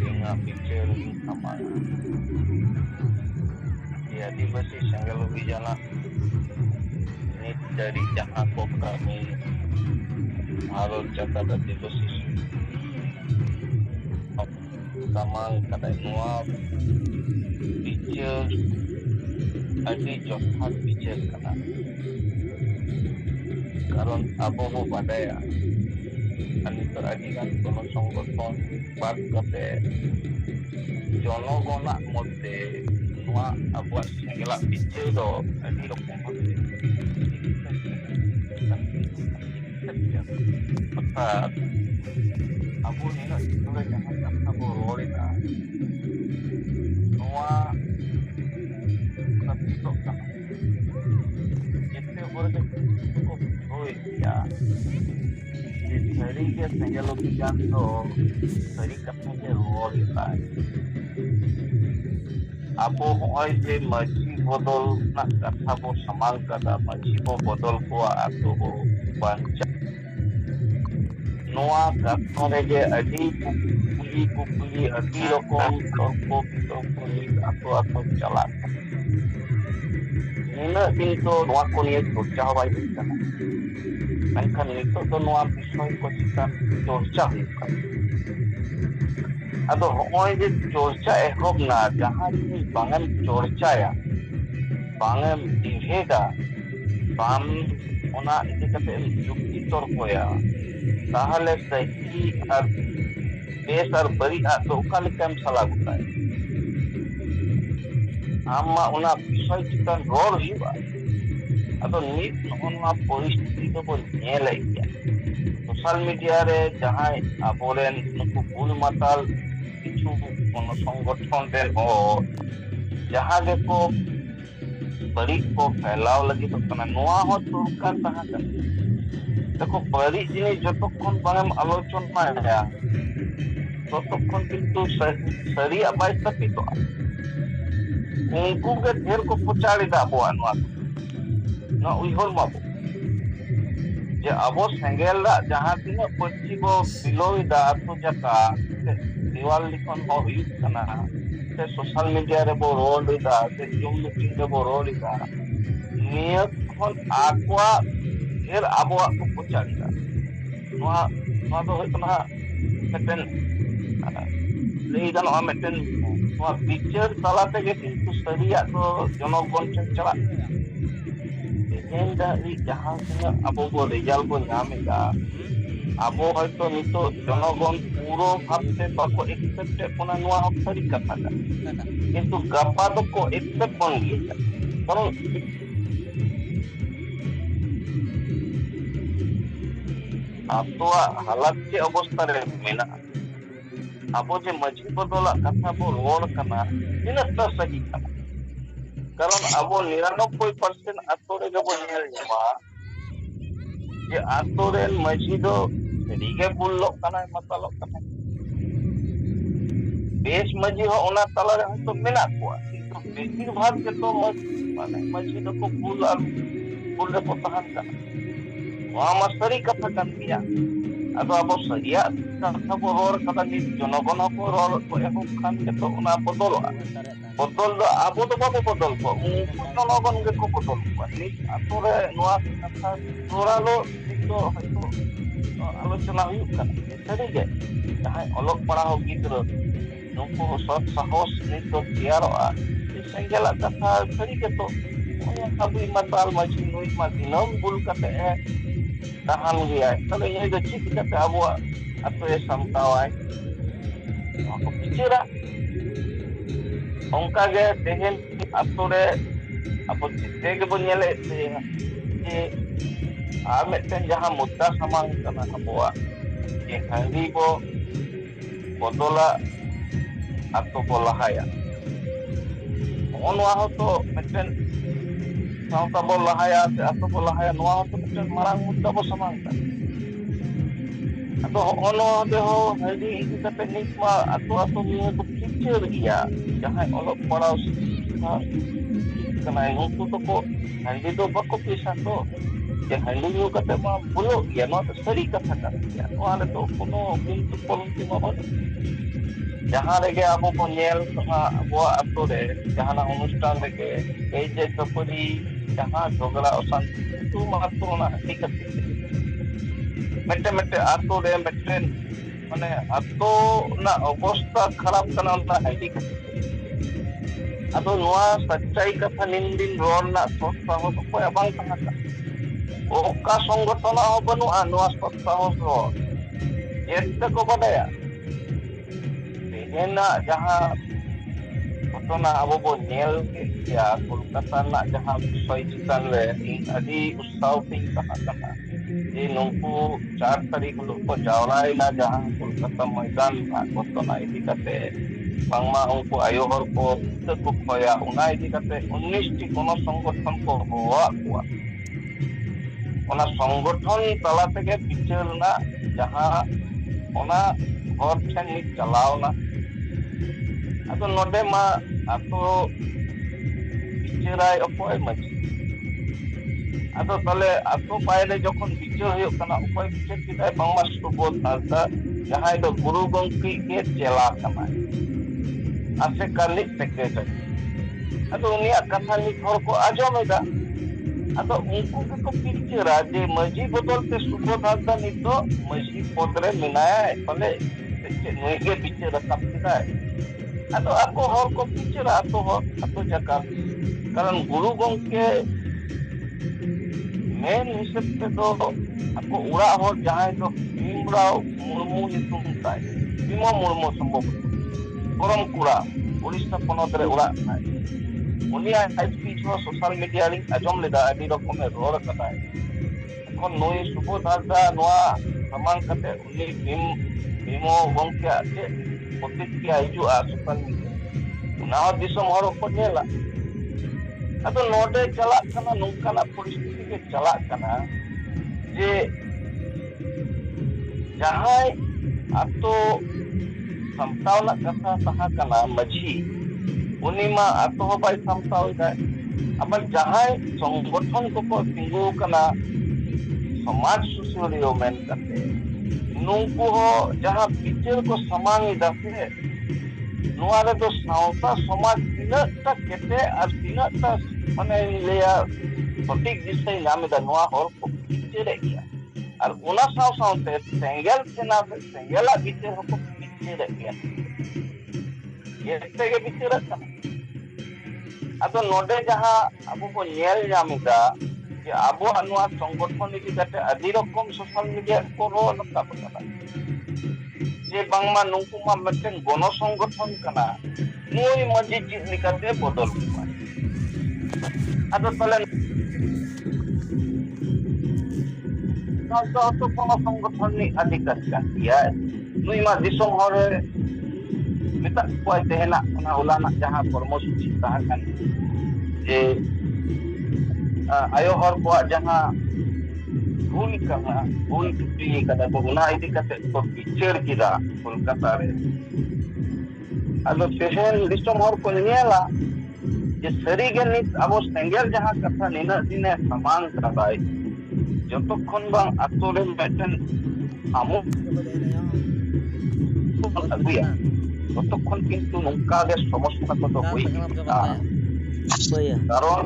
dengan picture sama di Adivasi Sengal Vijana ini dari jahang ko kami harus jaga Adivasi sama kata nuwa picture adi johan picture kana karon abo mo badaya ani to adi gan kono সংগঠন বাদ kate জনগণার মধ্যে নোয়া আবুয়ার সেঙ্গেলা picture do adi rokom bhave অর্থাৎ abo nina sore jahan katha bo rorida নোয়া sabto kana jette borde ko hoy ya sari ke sengal অভিযান তো sari katha ke rorida abo hoy je maji bodol na katha bo samal kada maji bo bodol ko ato bo bancha নোয়া katha re je adi kukuli adi rokom torko ato ato chalak nina kintu নোয়া ko niye chorcha hobai kana mengkhan nito do নোয়া bishoy ko chitan chorcha huyuk kana ado hoy je chorcha ehob na jahan ni bangam chorchaya bangam divhega bam ona iti kate yukti torkoya তাহলে সহি আর বেশ আর বড়ি তো ওখানে কেম সালা গুতায় আমা ওনা বিষয় চিন্তান রোল হিবা আদো নিত নহনমা পরিস্থিতি তো বল নেলাই গিয়া সোশ্যাল মিডিয়া রে যাহাই আবরেন নুকু ভুল মাতাল কিছু কোন সংগঠন রে ও যাহা দেখো বড়ি को फैलाव लगी तो कना নোয়া हो तुरकार ताहा कर देखो बड़ी जिनिस যতক্ষণ বাংম আলোচনায় ততক্ষণ কিন্তু সরিয়া বাইসা পিতো उनको के ढेर को पुचाड़ी दा बो अनवा ना उइहर माबो जे अबो सेंगेल दा जहां तिना पच्ची बो बिलोई दा तो जका दीवाल लिखन हो हुई कना से सोशल मीडिया रे बो रोड दा से जूम मीटिंग रे बो रोड दा नियत खन आक्वा ढेर अबो को पुचाड़ी दा नोआ दो होतना मेटन लई गानो मेटन नोआ पिक्चर तालाते गे किंतु सरिया तो जनगण ठेन चला एजेंडा इ जहां से अबो बो रिजल्ट बो नामेगा अबो হয়তো নিতো জনগণ পুরো ভাবতে বাকো एक्सेप्ट কোনা নোয়া হরি কথা কিন্তু গাপা তো কো एक्सेप्ट বন গিয়া কারণ আতোয়া হালাত যে অবস্থা রে মেনা আবো যে মাঝি বদলা কথা বো রোড কানা ইনস্তা সহি কানা কারণ আবো 99% আতোরে গবো নেল জামা যে আতোরেন মাঝি দো রিগে বুললো কানা মাতালো কানা বেশ মাঝি হ ওনা তালারে হয়তো মেনা কোয়া কিন্তু বেশিরভাগ যে তো মানে মাঝি দো কো বুল আর বুলরে পতাহান কানা ওয়া সরি কথা কান দিয়া আদো আবো সরিয়া কথা বো রোর কথা নি জনগণ কো রোর কো এখন খান কে তো ওনা বদল do abo do babo বদল কো জনগণ কে কো বদল কো নি আতরে নোয়া কথা তোরালো তো হয়তো আলোচনা হুয়ুক কানা সরি গে যাহাই অলক পড়া হোক গিদ্রো নুকু সৎ সাহস নি তোতিয়ারোয়া সেঙ্গেলা কথা সরি গে তো ওয়া কাবুই মাতাল মাঝি নুই মা দিনম বুল কাতে tahan gaya kalau ini do chik kate abo ato e samtawai ako pichira ongka ge tehen ato re apo tege bo nyele je meten jaha mudda samang kana abo je handi bo bodola ato bo lahaya onwa hoto meten sauta bo lahaya se ato bo lahaya noa hoto meten marang mudda bo samang kana ato ono de ho hadi itu kate nikma ato niya ko picture gya jahan olok parau kana itu to ko handi do bako pisa to जे हांडी ᱧᱩ ᱠᱟᱛᱮ मा भूलो गया ना तो सरी कथा कर गया नोआ रे तो कोनो किंतु पलंती मा बन जहां रेगे आबो को नेल कहा आबो आतो रे जहां अनुष्ठान रेगे ए जे कपड़ी जहां झगड़ा अशांति तू मात्र ना हटी कते मेटे मेटे आतो रे मेटे माने आतो ना अवस्था खराब कना ना हटी कते अदो नोआ सच्चाई कथा निंदिन रोड ना सोचता हो तो कोई बांग तंगा ओका संगठन हो बनुआ नोआ सोचता हो तो एते को बदाया तेहेना जहां घटना अब बो नेल के कोलकाता ना जहां विषय चितान रे अभी उत्साह तीन कहा कना जे नुकु 4 तारीख को जावराइना जहां कोलकाता मैदान ना घटना इदी कते बांगमा उनको आयो हर को को खोया उना इदी कते 19 टी कोन संगठन को होआ को ओना संगठन तला तेगे बिचार ना जहां ओना और ठन नि चलावना अतो नोडे मा अतो बिचाराय अपोय मजी अतो तले अतो पायले जखन बिचार होय कना उपाय बिचार किदाय बांगमा सुबोध हासदा जहां दो गुरु गंकी के चेला कना आसे काली सेक्रेटरी अतो उनिया कथा नि थोर को आजमेदा अतो उनको को बिचारा जे मजी बदल ते सुबोध हासदा नि तो मजी पदरे मिनाया पले नुइगे बिचारा कपतिदाय अतो ako hor ko bicara atau jakar कारण गुरु गंके मेन हिसाब से तो ako उड़ा हो जहां तो भीमराव मुर्मू नितुम ताय भीमा मुर्मू संभव परम कुड़ा उड़ीसा पनत रे उड़ा ताय उनिया स्पीच हो सोशल मीडिया रे अजम लेदा अभी रकम में रोड कता है এখন নই সুবোধ হাসদা নোয়া সমান কতে উনি भीमो गंके আছে प्रतिक्रिया हिजुआ सोशल मीडिया ना दिसम हर को नेला अतो नोडे चला कना नुकाना परिस्थिति के चला कना जे जहां अतो समतावला कथा तहा कना मझी उनिमा अतो बाय समताव दा अब जहां संगठन को तिंगु कना समाज सुसुरियो मेन कते नुंकु हो जहां बिचार को समान दसे नुआ रे तो सावता समाज तिनता केते और तिनता माने लेया सटीक दिसै नामेदा नुआ हर को बिचार गया और उना सावते सेंगल सेना सेंगला बिचार को बिचार गया ये के बिचार का अतो नोडे जहां अबो को नेल नामेदा कि अब अनुआ संगठन इदी कते आदि रकम सोशल मीडिया को रो नका पता जे बांगमा नुकुमा मतेन गण संगठन कना नुई मजी चीज लिकाते बदल हुआ अतो तले तो कोन संगठन नि अधिकार का दिया नुई मा दिसम हरे मिता कोय तेहना ओना उलाना जहां कर्मसूची तहा कन जे आयो हर को जहां भूल करना भूल टुटी कदा तो उना इदी कते तो पिक्चर किदा कोलकाता रे अलो पेशेंट लिस्टम हर को नेला जे सरी गे नित अबो सेंगल जहां कथा निना दिने समान कराय जतक्षण बांग आतो रे मेटन आमो तो अगुया ततক্ষণ किंतु नंका गे समस्या को तो होई कारण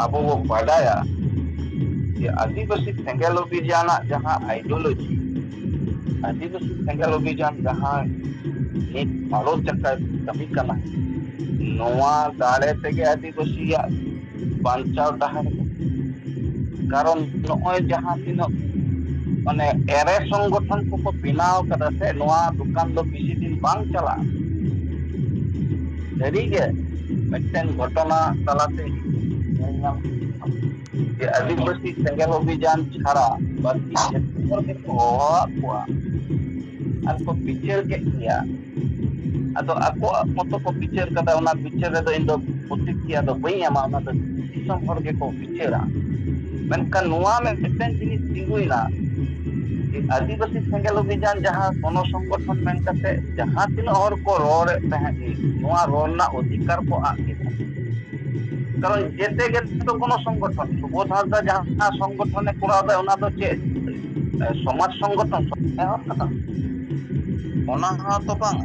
अब वो बढ़ाया कि आदिवासी सेंगल अभियान जहां आइडियोलॉजी आदिवासी सेंगल अभियान जहां एक भारत चक्कर कमी करना नोआ दाड़े तेगे आदिवासी बांचाव दाहर कारण नोय जहां तीनो माने एरे संगठन को बनाव कदा से नोआ दुकान दो किसी दिन बांग चला सरीगे मिटन घटना तलाते कि आदिवासी सेंगल अभियान छाड़ा बाकी जत्तर के होआ और को पिक्चर के किया अतो ako मतो को पिक्चर कदा ओना पिक्चर रे दो इन दो प्रतिक्रिया दो बई आमा ओना दो दिसम हर के को पिक्चरा मेनका नुआ में मिटन जिनिस तिंगुइना कि आदिवासी सेंगल अभियान जहां कोनो संगठन मेन कते जहां तीन और को रोड तहे नुआ रोड ना अधिकार को आके কারণ যেতে গেলে তো কোনো সংগঠন সুবোধ হাসদা যাহা সংগঠনে করাও দেয় ওনা তো চেয়ে সমাজ সংগঠন ᱚᱱᱟ ᱦᱚᱸᱛᱚ ᱵᱟᱝ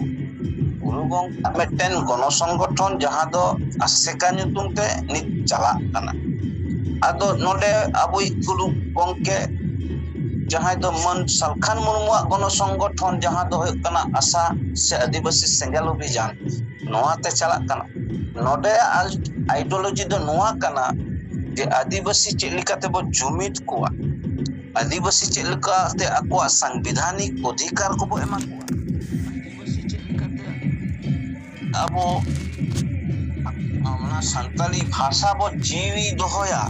ᱜᱩᱨᱩ ᱜᱚᱝᱠᱮ ᱢᱤᱫᱴᱮᱱ ᱜᱚᱱᱚᱥᱚᱝᱜᱚᱴᱷᱚᱱ ᱡᱟᱦᱟᱸ ᱫᱚ ᱟᱥᱮᱠᱟ ᱧᱩᱛᱩᱢ ᱛᱮ ᱱᱤᱛ ᱪᱟᱞᱟᱜ ᱠᱟᱱᱟ ᱟᱫᱚ ᱱᱚᱰᱮ ᱟᱵᱚᱭᱤᱡ ᱜᱩᱨᱩ ᱜᱚᱝᱠᱮ ᱡᱟᱦᱟᱸᱭ ᱫᱚ ᱢᱟᱹᱱ ᱥᱟᱞᱠᱷᱟᱱ ᱢᱩᱨᱢᱩᱣᱟᱜ ᱜᱚᱱᱚᱥᱚᱝᱜᱚᱴᱷᱚᱱ ᱡᱟᱦᱟᱸ ᱫᱚ ᱦᱩᱭᱩᱜ ᱠᱟᱱᱟ ᱟᱥᱟ ᱥᱮ ᱟᱹᱫᱤᱵᱟᱹᱥᱤ ᱥᱮᱸᱜᱮᱞ ᱚᱵᱷᱤᱡᱟᱱ ᱱᱚᱣᱟᱛᱮ ᱪᱟᱞᱟᱜ ᱠᱟᱱᱟ ᱱᱚᱰᱮ ᱟᱭᱰᱤयोᱞᱚᱡᱤ ᱫᱚ ᱱᱚᱣᱟ ᱠᱟᱱᱟ ᱡᱮ ᱟᱹᱫᱤᱵᱟᱹᱥᱤ ᱪᱮᱫ ᱞᱮᱠᱟᱛᱮᱵᱚ ᱡᱩᱢᱤᱫ ᱠᱚᱣᱟ आदिवासी चेक लेकाते आको संवैधानिक अधिकार को एमा को आदिवासी चेक लेकाते अबो अपना संताली भाषा बो जीवी दोहया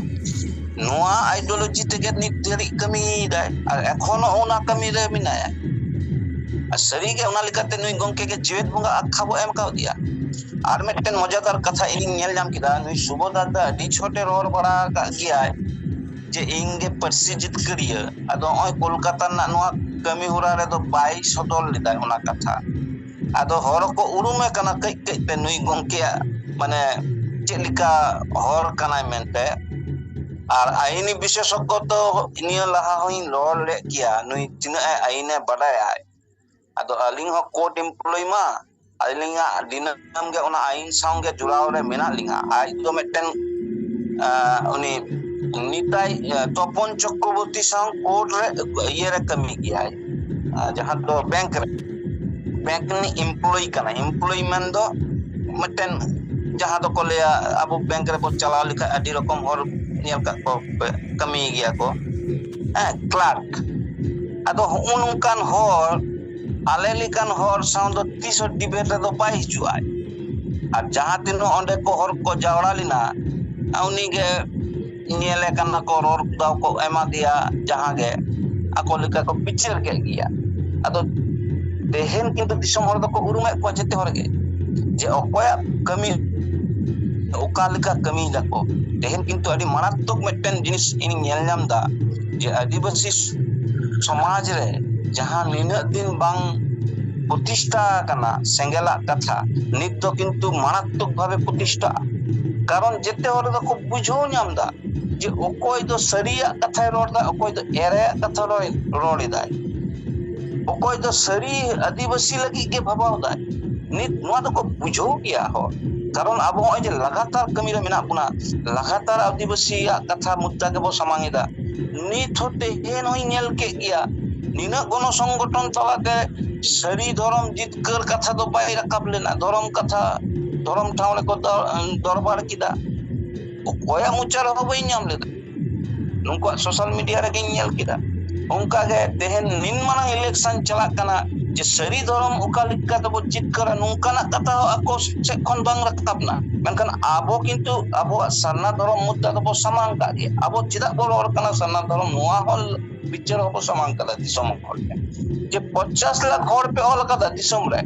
नोआ आइडियोलॉजी तेगे नितरी कमी दाय और एखोनो ओना कमी रे मिनाया सरी के ओना लेकाते नुई गोंके के जीवित बंगा आखा बो एम का दिया और मिटन मजादार कथा in nail jam किदा Nooyi सुबोदादा D छोटे रोर बड़ा का किया जे इंगे परसी जितकरिया अदो ओय कोलकाता ना नोआ कमी होरा रे दो बाई सदल लिदा ओना कथा अदो हर को उरुमे कना कई कई ते नुई गोंके माने चेलिका हर कना मेनते और आईनी विशेषज्ञ तो निया लहा होई लॉ ले किया नुई तिना आईने बडाया अदो अलिंग हो कोर्ट एम्प्लॉय मा अलिंगा दिनम गे ओना आईन संगे जुड़ाव रे मेना लिंगा आई तो मेटन उनी निताई तपन चक्रवर्ती संग कोर्ट रे ये रे कमी किया है जहां तो बैंक नि एम्प्लॉय कना एम्प्लॉय मन दो मटन जहां तो को लिया अब बैंक रे को चला लिखा अडी रकम और नियल का को कमी गया को क्लर्क अदो उनकान होर आले लिकान होर साउंड दो 30 डिबेट दो पाई हिजुआय और जहां तिनो ओंडे को होर को जावड़ा लिना उनी गे नियले कना को रोर दाव को एमा दिया जहां गे आको लिका को पिक्चर के गया अदो देहन किंतु दिसम होर दो को उरुमे को जते होर गे जे ओकोया कमी ओका लिका कमी दको देहन किंतु अडी मारात्मक मेटन जिनिस इन नेल नाम दा जे आदिवासी समाज रे जहां निना दिन बांग प्रतिष्ठा कना सेंगेला कथा नित दो किंतु मारात्मक भावे प्रतिष्ठा कारण जेते होर दो को बुझो नाम दा जे ओकोय दो सरिया कथा रोड दा ओकोय दो एरे कथा रोड दा ओकोय दो सरी आदिवासी लगी के भबाव दा नित नोआ दो को बुझो किया हो कारण अब होय जे लगातार कमी रे मेना पुना लगातार आदिवासी कथा मुद्दा के बो समांगेदा नित होते हेन होय नेल के गया निना कोनो संगठन तलाते सरी धर्म जितकर कथा दो बाय रकाब लेना धर्म कथा धर्म ठावले को दरबार किदा ओकोया मुचार हो बई नाम ले नुको सोशल मीडिया रे गेल किदा उनका गे तेहन निन माना इलेक्शन चला कना जे सरी धर्म ओका लिका तबो जितकर नुकाना कथा आको से खन बांग रकाबना मेनखान आबो किंतु आबो सरना धर्म मुद्दा दबो समांग का गे आबो चिदा बोल और कना सरना धर्म नोआ हल पिक्चर हो समांग कदा दिसम हल जे 50 लाख हर पे ऑल कदा दिसम रे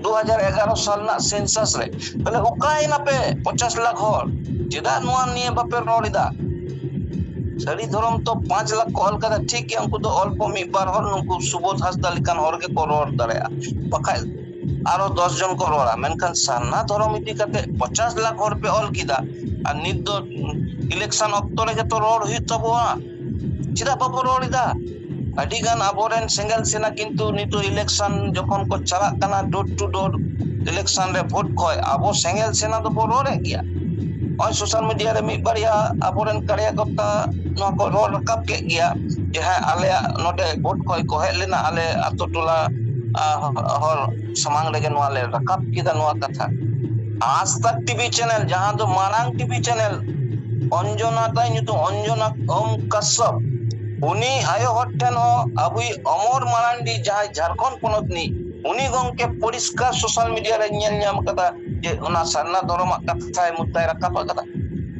2011 साल ना सेंसस रे तले ओकाय ना पे 50 लाख हर जेदा नोआ निये बापे रोडिदा सरी धर्म तो 5 लाख कॉल कदा ठीक है उनको तो अल्प मी बार हर नुको सुबोध हासदा लिकान हर के को रोड दरेया बखाय आरो 10 जन को रोड़ा मेनखान साना धर्म इति कते 50 लाख हर पे ऑल किदा आ नित दो इलेक्शन अक्तो रे तो रोड हुई तबवा चिदा बाबू रोडिदा अडिगान आबोरेन सिंगल सेना किंतु नितो इलेक्शन जखन को चला कना डोर टू डोर इलेक्शन रे वोट कोय आबो सिंगल सेना तो बोरो रे गया और सोशल मीडिया रे मी बढ़िया आबोरेन कार्यकर्ता नो को रोड रकाब के गया जे आले नोडे वोट कोय को हे लेना आले अतो टोला और समांग रे नो आले रकाब किदा नो कथा आज तक टीवी चैनल जहां तो मारांग टीवी चैनल अंजना ताई नितो अंजना ओम कश्यप उनी आयो हटन हो अबुई अमर मारांडी जहां झारखंड पनतनी उनी गंके परिष्कार सोशल मीडिया रे नेल नाम कदा जे ओना सरना धर्म कथा मुद्दा रकाब कदा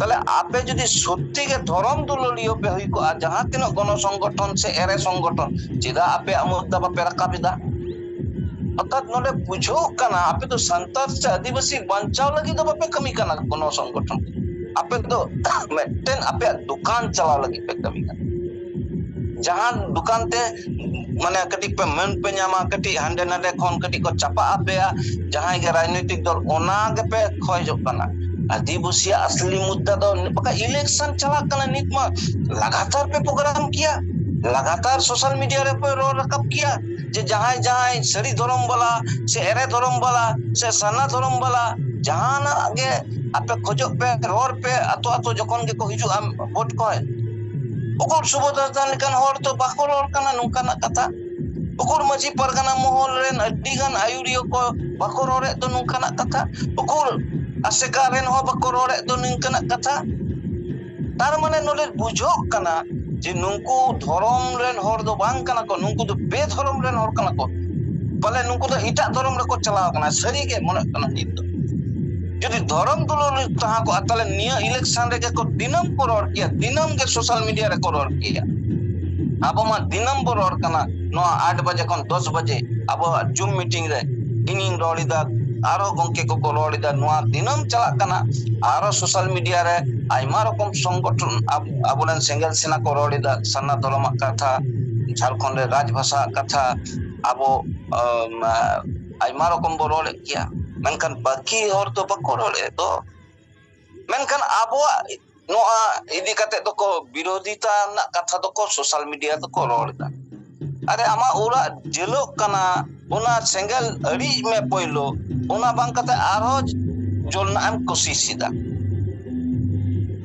तले आपे जदी सत्य के धर्म दुललियो पे होई को जहां तिनो गण संगठन से एरे संगठन चिदा आपे मुद्दा बापे रकाबिदा अर्थात नोडे बुझो कना आपे तो संतार से आदिवासी बंचाव लगी तो बापे कमी कना गण संगठन आपे तो मेटन आपे दुकान चला लगी पे कमी कना जहां दुकान ते माने कटी पेमेंट पे नामा कटी हंडे नडे खन कटी को चापा आपे जहां के राजनीतिक दल ओना के पे खोय जो कना आदिवासी असली मुद्दा दो पका इलेक्शन चला कना नित मा लगातार पे प्रोग्राम किया, लगातार सोशल मीडिया रे पे रोल रकब किया जे जहां जहां सरी धर्म वाला से एरे धर्म वाला से सना धर्म वाला जहां ना आगे आपे खोजो पे रोर पे अतो अतो जखन के को हिजु आम वोट को ओकर सुबोधता लेकन होर तो बाको रोल कना नुका ना कथा ओकर मजी परगना मोहल रेन अड्डीगन आयुरियो को बाको रोरे तो नुका ना कथा ओकर आसेका रेन हो बाको रोरे तो नुका ना कथा तार माने नोले बुझो कना जे नुंकु धर्म रेन होर दो बांग कना को नुंकु दो बेधर्म रेन होर कना को भले नुंकु दो इटा धर्म रे को चलाव कना सरी के मन कना नित যদি ধরম দুলন তাহাকো আতালে নিয়া ইলেকশন রে को दिनम को रोड किया दिनम के सोशल मीडिया रे को रोड किया अब मा दिनम को रोड कना नो 8 बजे खन 10 बजे अब जूम मीटिंग रे इनिंग रोडिदा आरो गंके को रोडिदा नो दिनम चला कना आरो सोशल मीडिया रे आइमा रकम संगठन अबुलन सेंगल सेना को रोडिदा सन्ना धर्म कथा झारखंड रे राजभाषा कथा अब आइमा रकम बो रोड किया मेनखान बाकी हर तो बको रोले तो मेनखान आबो नोआ इदी कते तो को विरोधिता ना कथा तो को सोशल मीडिया तो को रोलदा अरे आमा ओरा जेलो कना ओना सेंगल अड़ी में पहलो ओना बांग कते आरो जोलना हम कोशिश सीधा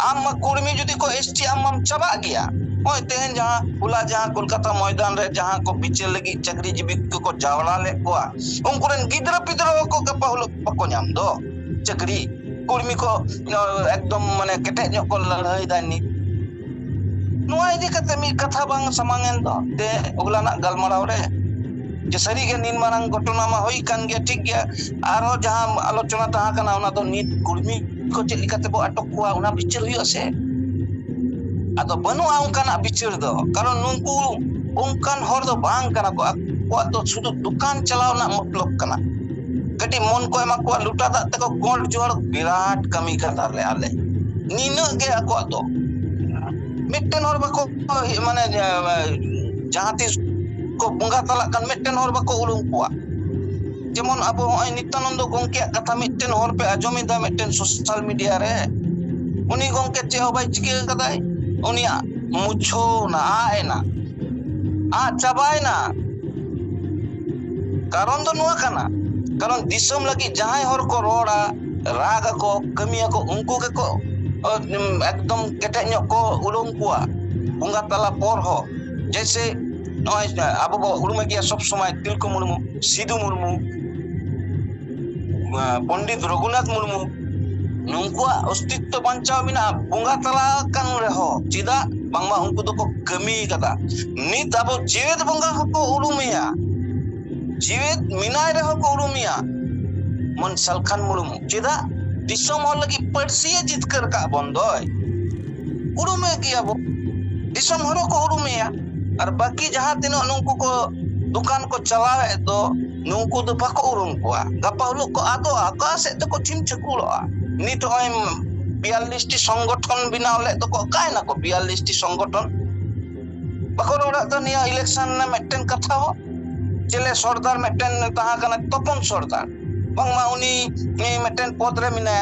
आम कुर्मी जुदी को एसटी आम चबा गया ओय तेहन जहां पुला जहां कोलकाता मैदान रे जहां को बिचे लगी चक्री जीवी को जावला ले को उनकुरन गिद्र पिद्र को गपाहुलो पको नाम दो चक्री कुर्मी को एकदम माने केटे जो को लड़ाई दानी नुआ इदी कते मी कथा बांग समांगन दो ते ओगलाना गलमराव रे जे सरी के नीन मारंग घटना मा होई कान गया ठीक गया आरो जहां आलोचना ता कना ओना तो नीत कुर्मी को चेली कते बो अटक को ओना बिचर हुई असे अतो बनुआ उनकाना बिचर दो कारण नुंकु उनकान हर दो बांग कना को को तो सुदु दुकान चलावना मतलब कना कटी मन को एमा को लुटा दा तको गोल जोड़ विराट कमी करदा ले आले नीना के को तो मिटन हर बको माने जहां तिस को बुंगा तला कन मिटन हर बको उलुम को जेमन अब नित्यानंद गंके कथा मिटन हर पे आजमिदा मिटन सोशल मीडिया रे उनी गंके चे हो भाई चिके कदाई उनिया मुछो ना आएना आ चबाय ना कारण तो नुआ कना कारण दिसम लगी जहां हर को रोड़ा राग को कमिया को उनको के को एकदम केटे को उलुम कुआ बुंगा तला पर हो जैसे अब उलुम गया सब समय तिलको मुर्मू सिधु मुर्मू पंडित रघुनाथ मुर्मू नुंकुआ अस्तित्व बंचाव बिना बुंगा तला कान रहो चिदा बांगमा उनको तो को कमी कदा नित अब जीवित बुंगा को उरुमिया जीवित मिनाय रहो को उरुमिया मन सलखान मुरुमु चिदा दिसम हर लगी पड़सिए जितकर का बंदोय उरुमे किया बो दिसम हर को उरुमिया और बाकी जहां तिनो नुंकु को दुकान को चलावे तो नुंकु तो बाको उरुम को गपाउलो को आतो आकाश तो को चिम चकुलो नित होय 42 टी संगठन बिनाव ले तो को काय ना को 42 टी संगठन बको रोड़ा तो निया इलेक्शन ने मेटन कथा हो चले सरदार मेटन तहा कना तपन सरदार बंगमा उनी नि मेटन पद रे मिना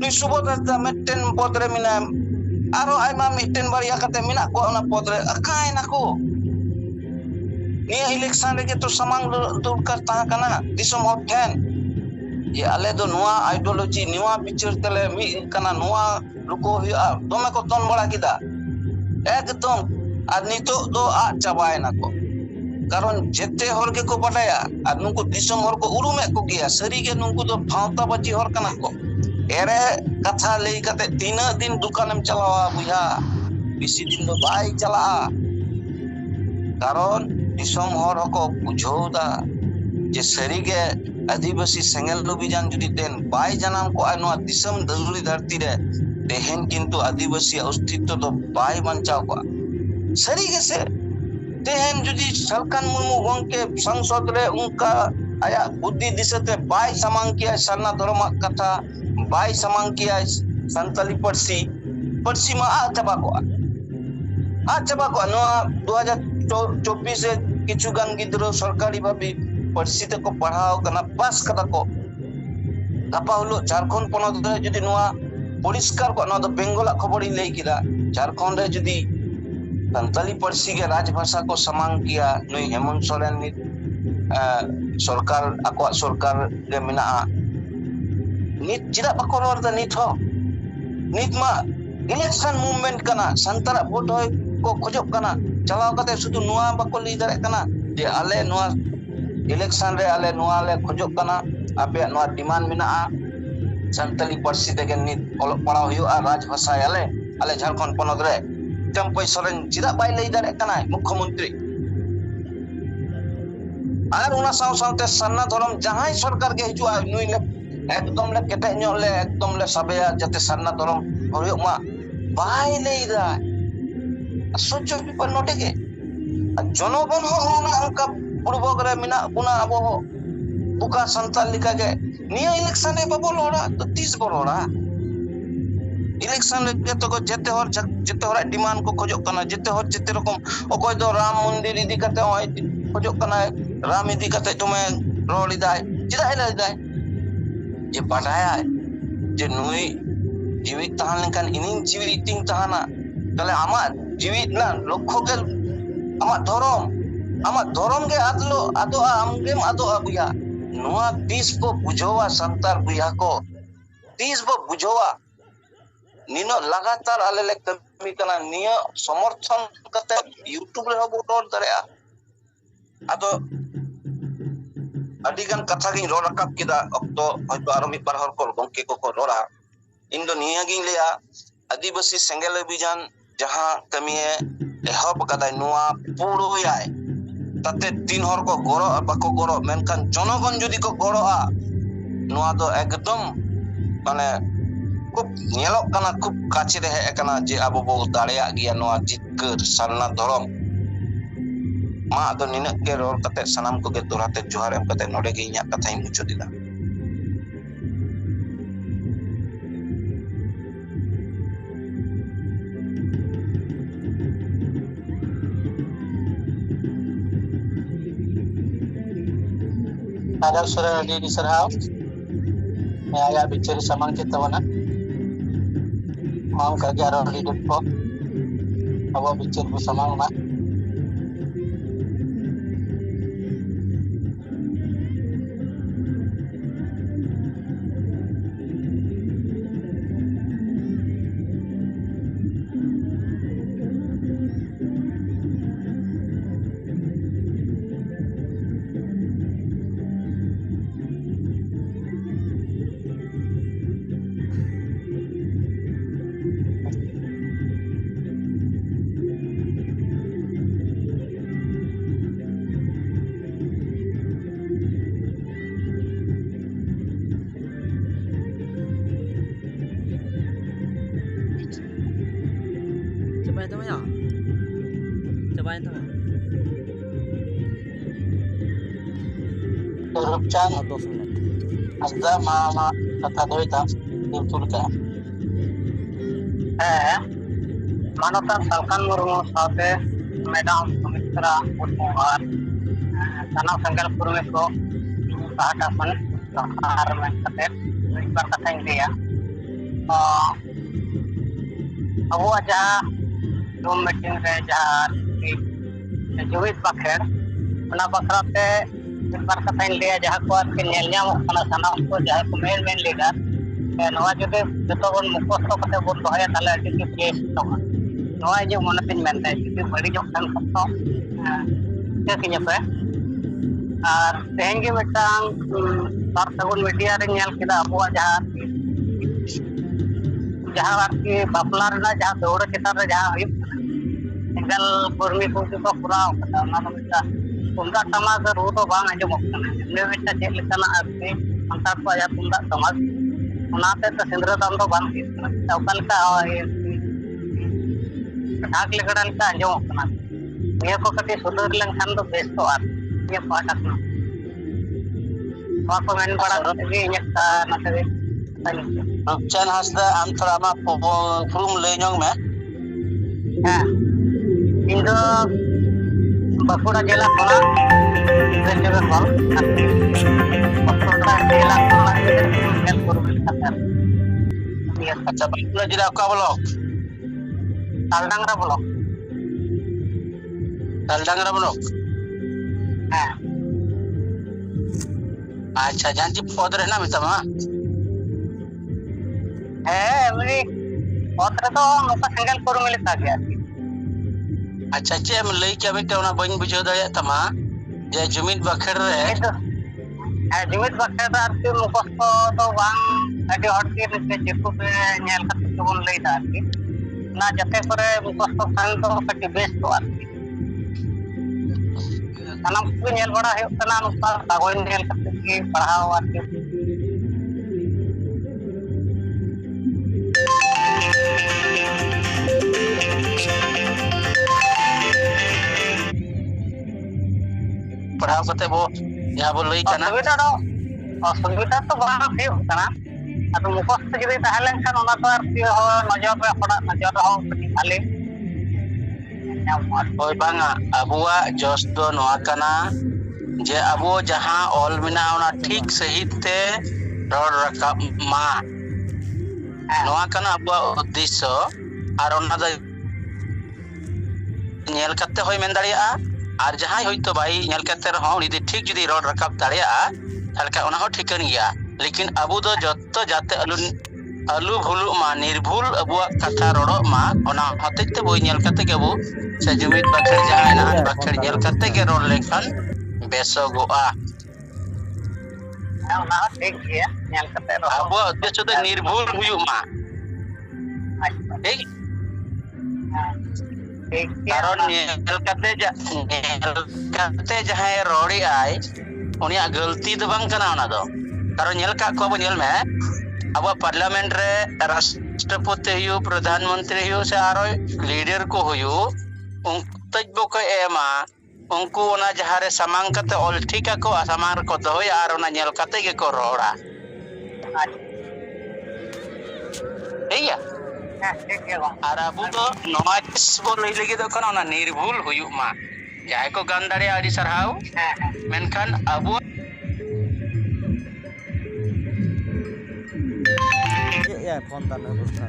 नि सुबोधता मेटन पद रे मिना आरो आइमा मेटन बारिया कते मिना को ओना पद रे काय ना को निया इलेक्शन रे तो समांग दूर कर तहा कना दिसम हो ठेन ये आले दो नुआ आइडियोलॉजी नुआ पिक्चर तले मी कना नुआ रुको हुआ तोमे को तन बड़ा किदा एकदम आ नितो दो आ चाबाय ना को कारण जेते हर के को बटाया आ नुको दिसम हर को उरुमे को गया सरी के नुको दो भावता बची हर कना को एरे कथा लेई कते 3 दिन दुकानम चलावा बुया बेसी दिन दो बाई चला कारण दिसम हर को बुझौदा जे सरी के आदिवासी सेंगल अभियान जुदी तेन बाय जनाम को आनो दिसम दलुरी धरती रे तेहन किंतु आदिवासी अस्तित्व तो बाय बंचाव को सरी के से तेहन जुदी सलखान मुर्मू गंके संसद रे उनका आया बुद्धि दिसते बाय समांग किया सरना धर्म कथा बाय समांग किया संताली पर्सी मा आ चबा को नो 2024 से किछु गान गिद्रो सरकारी भाबी पर्सी ते को पढ़ाओ कना पास कदा को गपा हलो झारखंड पनत जुदी नुआ परिष्कार को ना बेंगल खबर लई किदा झारखंड रे जुदी संताली पार्सी के राजभाषा को समांग किया नुई हेमंत सोरेन नित सरकार आको सरकार के मिना नित चिदा बको रोर दा नित हो नित मा इलेक्शन मूवमेंट कना संतरा वोट होय को खोजोक कना चलाव कते सुदु नुआ बको लई दारे कना जे आले नुआ इलेक्शन रे आले नुआ ले खोजोक कना आपे नुआ डिमांड मिना संताली पार्सी तेगे नित ओलक पढ़ाव हुआ राजभाषा आले आले झारखंड पनत रे चंपई सोरेन चिदा बाय लई दारे कना मुख्यमंत्री और उना साव सावते सन्ना धर्म जहां सरकार के हिजुआ नुई ले एकदम ले केटे ᱧᱚᱜ ले एकदम ले सबेया जते सन्ना धर्म होयो मा बाय लई दा सोचो पेपर नोटे के जनगण हो उना अंका पूर्वक रे मिना उना अबो बुका संताल लिखा के निया इलेक्शन रे बाबो लोड़ा तो 30 बरोड़ा इलेक्शन रे जते को जते हर डिमांड को खोजो कना जते हर जते रकम ओकोय दो राम मंदिर इदी कते होय खोजो कना राम इदी कते तुम्हें रोल इदाय चिदा इदाय जे बाडाया जे नुई जीवित तहान लेकिन इनिंग जीवित टिंग तहाना तले आमा जीवित ना लक्ष्य के आमा धर्म के आदलो आदो आमगेम आदो बुया नुआ 30 को बुझोवा संतार बुया को 30 को बुझोवा निनो लगातार आले ले कमी कना नियो समर्थन कते यूट्यूब रे हो रोड दरेया आदो अडिगन कथा गिन रोड रकाब किदा अक्तो हयतो आरो मिद बार हर को गंके को रोड़ा इंदो निया गिन लिया आदिवासी सेंगेल अभियान जहां कमिए एहब कदाय नुआ पुरोयाय ताते 3 हर को गरो बाको गरो मेनखान जनगण जदि को गरोआ नुआ दो एकदम माने खूब नेलोक कना खूब काचे रे हे कना जे आबो बो दाड़ेया गिया नुआ जितकर सन्ना धर्म मा दो निनक के रोल कते सनाम को के दोराते जोहार एम कते नोडे गे इया कथा इन मुचो दिदा Ada sore di Serhau, मैं आया बिचरी सामान के तवना, माम का ग्यारह वाली डिपो, अब बिचर को सामान मा Cobain tuh. Rupchan, 2 menit. Azda mama kata doita, betul kan? Manotan Salkan Murmu saate Madam Sumitra Murmuar, tanah Sanggal Purweko, Sahadapan, Sahar Menkatet, Ribar kata India. Abu aja Zoom meeting re jahar जुवित बाखेर उना बखराते बार कथा लिया जहां को के nail ᱧᱟᱢᱚᱜ ᱠᱟᱱᱟ ᱥᱟᱱᱟᱢ ᱠᱚ ᱡᱟᱦᱟᱸ ᱠᱚ मेन लीडर नवा जुदे जतो बन मुखस्त कते बन दोया ताले अति के प्लेस तोमा नवा जे मनतिन मेनते जुदि बड़ी जोक खान खतो के किnya पे और तेहन के मिटांग बार सगुन मीडिया रे नेल किदा अबुआ जहां आरकी बापला रे जहां दौड़ चेतान रे जहां हुई सिंगल कर्मी को जो पूरा कथा ना मिटा तुमदा समाज रू तो बांग आजमक कना ने मिटा चेक लेकना आरती अंतर को आया तुमदा समाज उनाते तो सेंद्र दाम तो बांग हिसना ओकल का ढाक लेकड़न का आजमक कना ये को कति सुधर लेनखान तो बेस तो आर ये पाटक ना को मेन बड़ा गे इनका नते चैन हसदा अंतरा मा प्रूम ले ñong में हां इंदो बाकुड़ा जिला कोना जगह को बाकुड़ा जिला कोना के पुरबिल खातर अच्छा बांकुड़ा जिला का block Taldangra block Taldangra block हाँ अच्छा जानची पद रहना मितमा मेरी पत्र तो नौका सेंगल को मिलता गया अच्छा चे हम लई के बेटे ओना बन बुझो दया तमा जे जुमित बखेड़ रे जुमित बखेड़ आरती मुखस्त तो बांग अडी हटके ने जेको पे नेल खत तो बोन लई दा आरती ना जते करे मुखस्त संग तो कटी बेस तो आरती सनम को नेल बड़ा है तना नुका कागज नेल खत की पढ़ाओ आरती पढ़ाओ करते वो यहाँ बोल रही कना असुविधा तो बांग हुई कना अतो मुखस्त जदि ताहलेन खान ओना तो आरती हो नजर रे हड़ा नजर हो खाली होय बांगा अबुआ जोश दो नोआ कना जे अबो जहां ऑल मिना ओना ठीक सही ते रोड रकाब मा नोआ कना अबुआ उद्देश्य और ओना द नेल कते होय मेन दाड़िया और जहां होइतो भाई नेल कते रहो उनी दि ठीक जदि रोड रकाब दाड़िया हल्का ओना हो ठीकन गया लेकिन अबु दो जत्तो जाते अलू भूलु मा निर्भूल अबुआ कथा रोडो मा ओना हतेते बोय नेल कते के अबु से जुमित बखेड़ जहां ना बखेड़ नेल कते के रोड लेखन बेसोगोआ ओना ठीक गया नेल कते रहो अबुआ उद्देश्य तो निर्भूल हुयु मा ठीक कारण नेल कते जहां रोडी आय उनिया गलती तो बांग कना ओना दो कारण नेल का को नेल में अब पार्लियामेंट रे राष्ट्रपति हुयु प्रधानमंत्री हुयु से आरो लीडर को हुयु तजबो को एमा उनको ओना जहां रे सामांग कते ऑल ठीक को सामान को दोय आर ओना नेल कते के को रोड़ा ठीक है और अब तो नॉइस बो लई लगी दो कना ओना निर्भूल हुयु मा जाय को गान दाड़े आदि सरहाव मेनखान अब या फोन ताना बोलता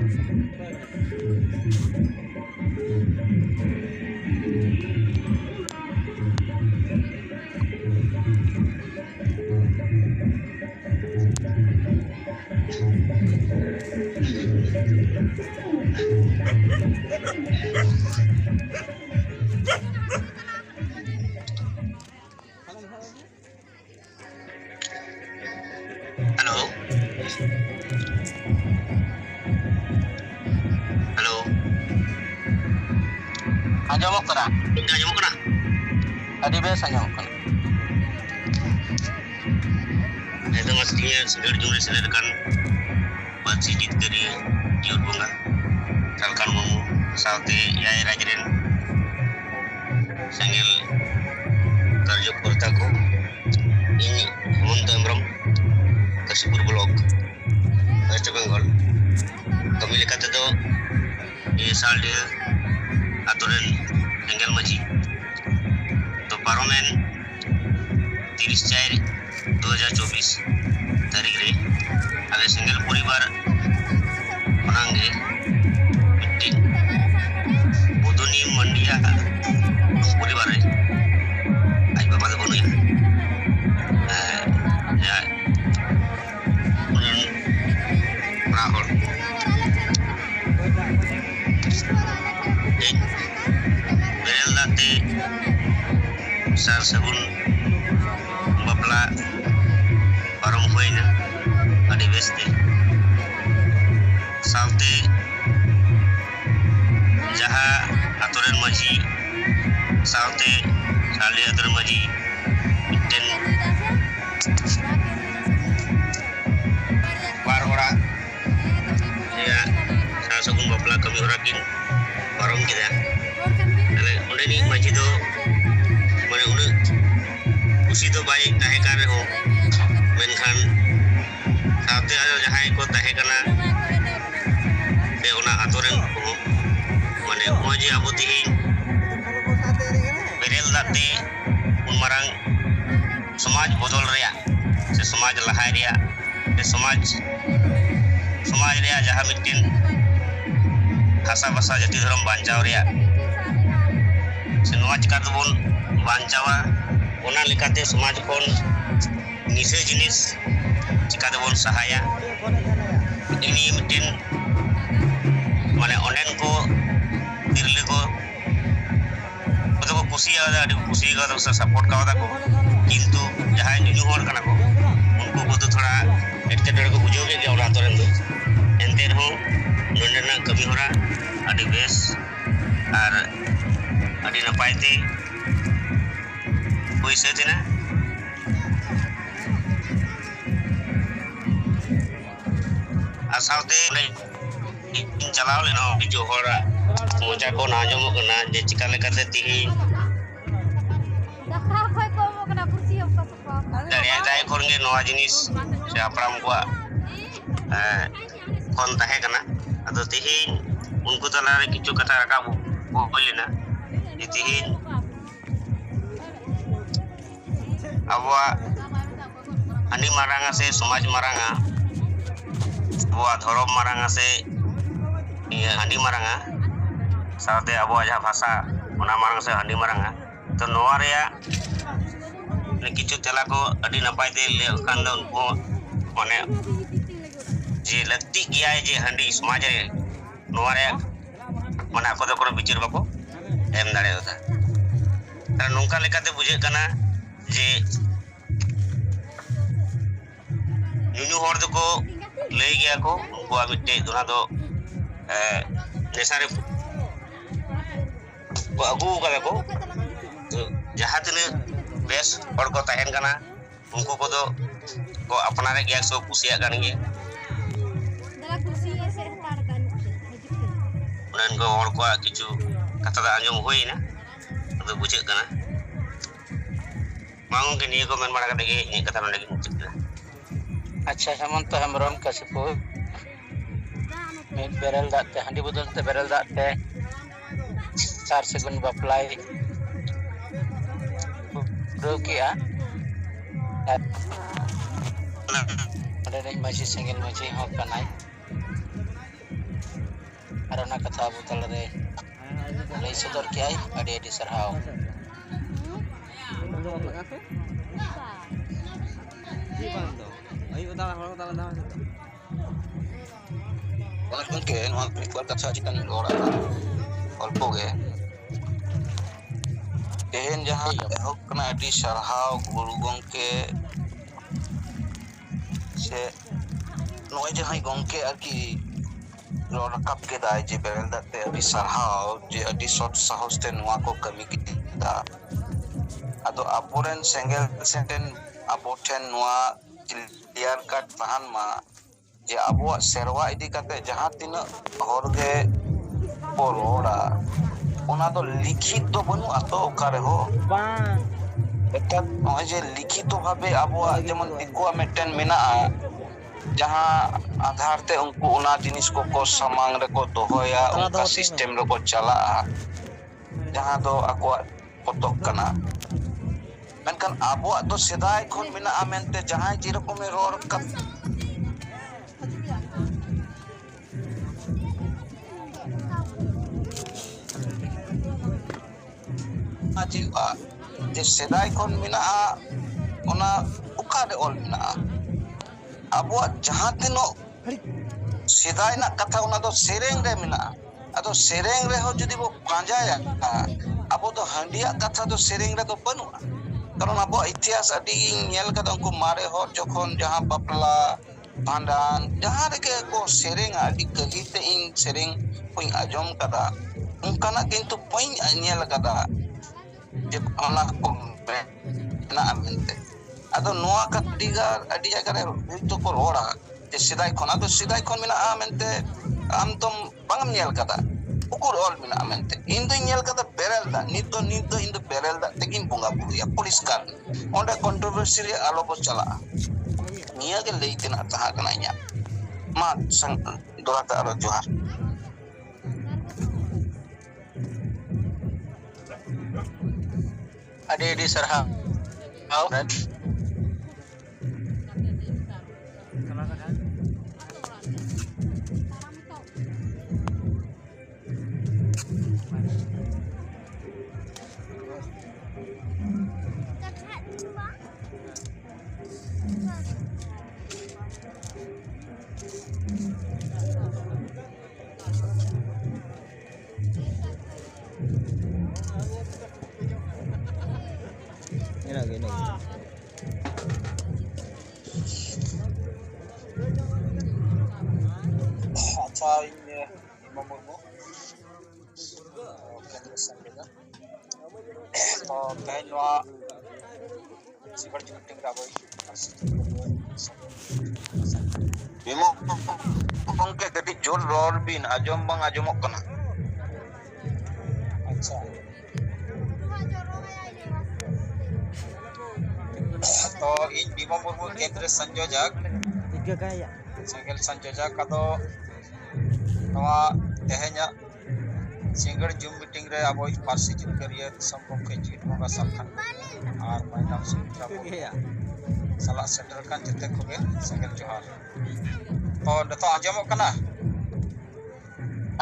हेलो हेलो आजमो करा अभी बेस आजमो करा itu mestinya segera jumlah sedangkan masih jadi jauh bunga kalkan mau salte ya rajirin sanggil kerja kurtaku ini muntamram kasibur blog West Bengal kami lihat itu di salde aturan tinggal maji to parlemen 30/4/2024 तारीख रे आले single परिवार बनांगे meeting Budhni मंडिया परिवार रे आज बाबा दो बनुया या राहुल एक बेरल दाते सार सबुन bapla parong huayna adi beste salte jaha aturan maji salte sali aturan maji mitten par ora ya sasagun bapla kami orakin parong kita ale onde ni maji do mane une usi तो baik tahe kare ho menkhan saate ajo jahai ko tahe kana be ona atoren ko mane oji abuti berel date un marang samaj bodol reya se samaj lahai reya se samaj समाज रे जहाँ मिट्टिन भाषा भाषा जाति धर्म बांचाव रे से नोआ चिका तबन बांचावा ओना लेकाते समाज कोन निसे जिनिस चिका तबन सहाया इनी मिट्टिन माने ओनेन को तिरले को कुसिया से सपोर्ट का को किंतु जहाँ नुनु हर कना को उनको को तो थोड़ा एटकेटोड़े को बुझाव के गया तो एनते रहो नोंडेना कमी होरा अडी बेस और अडी नपायते कोई से थे ना आसाते चलाव लेना जो होरा मोजा को नाजम कना जे चिका लेकाते तिही दाड़िया जाय कोनगे नोआ जिनिस से अपराम को कोन ताहे कना अदो तिही उनको तला रे किछु कथा रका बोलेना तिही अबवा अनि मारांगा से समाज मारांगा अबवा धर्म मारांगा से हांडी मारांगा साथे अबवा जहाँ भाषा ओना मारांगा से हांडी मारांगा तो नोआ रेया किछु तेला को अडी नपाय ते लेखान दो उनको माने जे लत्ती गया है जे हांडी समाज रे नोआ रे माने ako do ko बिचार बाको एम दाड़े होता तर नोंका लेकाते बुझे कना जे नुनु हर दो को ले गया को उनको मिट्टे दोना दो नेसारे को अगू का को जहाँ तिने बेस और को तहन कना उनको को दो को अपना रे गया सो कुसिया गान गे उनन को और को किछु कथा दा आंजम होई ना तो बुझे कना मांगो के निये को मन मारा कते गे नि कथा नडे मुचक अच्छा हेमंत हेम्ब्रम कसिपो मिट बेरल दाते हांडी बदल ते बेरल दाते चार सेकंड बपलाई रोकिया अरे माजी सिंगल माजी हो कनाई अरना कथा बुतल रे लई सदर के आई अडी अडी सरहाव के नोआ क्लिपर कथा चिकन लोड़ा अल्पो गे तेहन जहाँ एहब कना अडी सरहाव गुरु गंके से नोय जहाँ गंके आरकी रोड रकाब के दाय जे बेरल दाते अडी सरहाव जे अडी शॉर्ट साहस ते नोआ को कमी किदा अदो आपोरेन सेंगल सेंटेन आपोठेन नोआ क्लियर कट तहान मा जे आबो सेरवा इदी काते जहाँ तीन हर गे पोरोड़ा ओना तो लिखित तो बनु आतो ओकारे हो एटा नय जे लिखित भाबे आबो जेमन दिकुआ मेटेन मेना जहाँ आधार ते उनको ओना जिनिस को सामांग रे को दोहोया उनका सिस्टम रे को चला जहाँ दो आको पतक कना मेनकन आबो तो सेदाय खन मेना मेनते जहाँ जे रकम रोर कप जीवा जे सेदाय खन मेना ओना उकारे ऑल मेना अबो जहाँ तिनो सेदाय ना कथा ओना तो सेरेंग रे मेना अदो सेरेंग रे हो जदी वो पांजाया अबो तो हंडिया कथा तो सेरेंग रे तो बनुआ कारण अबो इतिहास अडी नेल कदा उनको मारे हो जखन जहाँ बपला भांडान जहाँ रे को सेरेंग अडी कहिते इन सेरेंग कोई आजम कदा उनकाना किंतु पइन नेल कदा जे ओना को ना मेनते अदो नोआ कटिगार अडी जगह रे तो को रोड़ा जे सिदाय खना तो सिदाय खन मेना मेनते आम तुम बंगम नेल कदा उकुर ऑल मेना मेनते इन दो नेल कदा बेरल दा नित दो इन दो बेरल दा तेकिन बुंगा बुया पुलिस कार ओंडे कंट्रोवर्सी रे आलो को चला निया के लेते ना तहा कना nya मा संग दोराता आरो जोहार अडी अडी सरहा आओ अच्छा इन इमा मुर्मू केंद्र संगठन तो तेहनवा सिबर जुटिंग राबोई बिमो गंके कटी जोर रोल बिन आजम बंग आजमक कना अच्छा तो इन बिमो मुर्मू केंद्र संयोजक Tiga kaya. सेंगल संयोजक कदो नवा तेहना सिंगड़ जूम मीटिंग रे अब पार्सी जितकरिया संपके जीत बंगा साखान और मैडम सुमित्रा Tiga. सला सेटल कान जते कोगे सेंगल जोहार तो नतो आजमक कना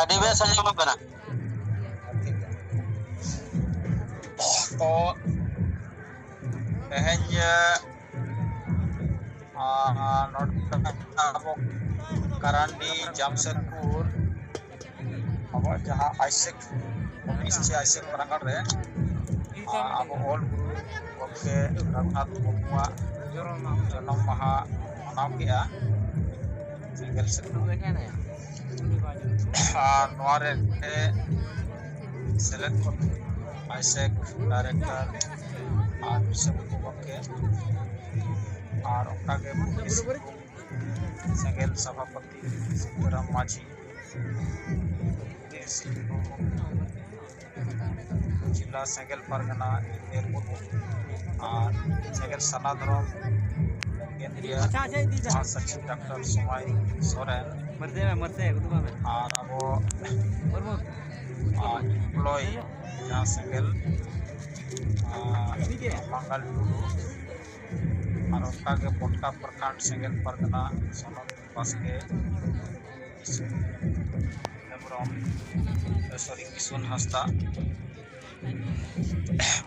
अभी बेस अंजम कना तो तेहना अब करानी जामशेदपुर अब जहाँ आइसेक आइसेक प्रांगण रे अब ऑल गुरु के रघुनाथ मुर्मुआ जन्म माहा मनाव किया सिंगल से नोरे सेलेक्ट आइसेक डायरेक्टर और सब के और उनके सेंगल सभापति सीताराम माझी जिला सेंगल परगना और सेंगल सनातन केंद्रीय महासचिव डॉक्टर सुमाई सोरेन और अब एम्प्लॉय जहाँ सेंगल मंगल और उनका के पोटका प्रखंड सेंगल परगना सोनम बास्के हेम्ब्रम सॉरी किशोर हंसदा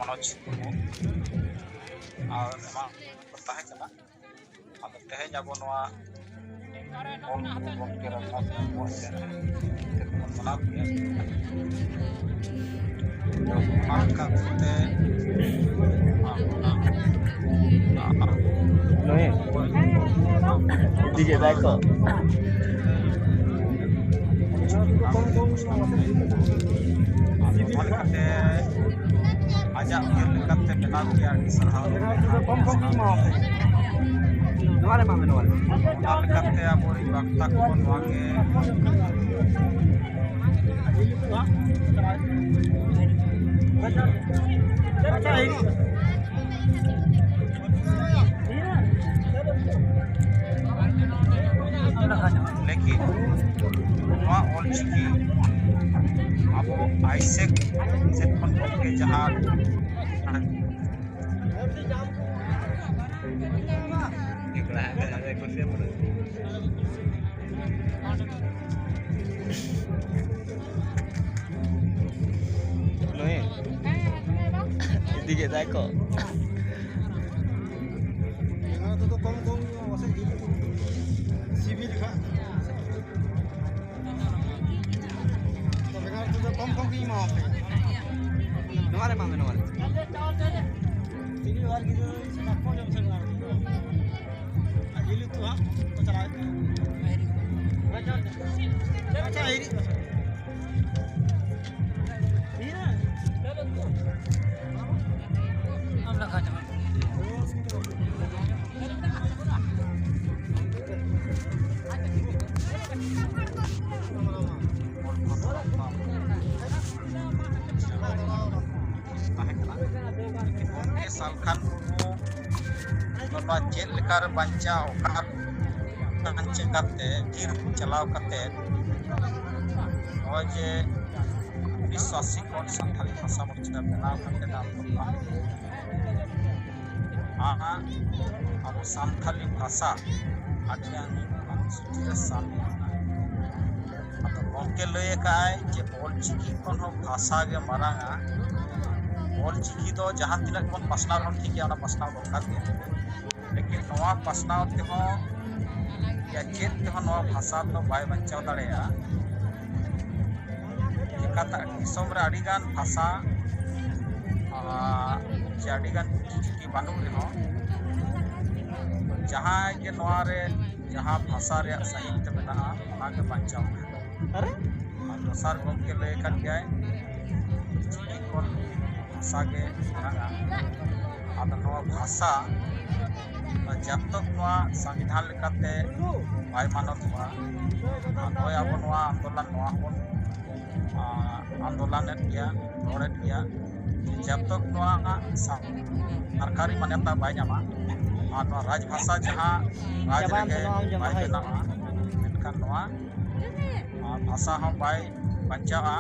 मनोज मुर्मू और बताहे कना अब तेहन अब नवा के रघुनाथ मुर्मू मना Tiga dako. ajak lekat benar dia di serhal lekat abori waktu kon wange लेकिन ऑल चिकी अब आइसेक से के जहाँ Tiga dako. सालखान मुर्मू चेक लेकर बंचा चेकाते तीर चलाव करते जे विश्वासी कौन संथाली भाषा मोर्चा बनाव करते अब संथाली भाषा आठियान अनुसूची रे सामिल अब गंके लय काय जे ऑलचिकी कोन भाषा गे मारांगा ऑलचिकी दो जहाँ तिना बन पासनाव हम ठीक है ना पासनाव दरकार के लेकिन नवा पासनाव ते हो या चेत ते हो नवा भाषा तो बाय बचाव दाड़ेया चिकाता दिसम रे अडिगान भाषा जे अडिगान चिकी बानु रे हो जहाँ के नवा रे जहाँ भाषा रे साहित्य मेना ओना के बचाव दोसार गमके लय kan gay चिकी kon भाषा के मरांगा आदा नवा भाषा जब तक नवा संविधान लेकाते बाय मानतवा नय आबो नवा आंदोलन नवा बन आंदोलन गया रोड गया जब तक नवा सरकारी मान्यता बाय नामा और नवा राजभाषा जहां राज रगे बाय बनावा मेनखान नवा भाषा हम बाय बचावा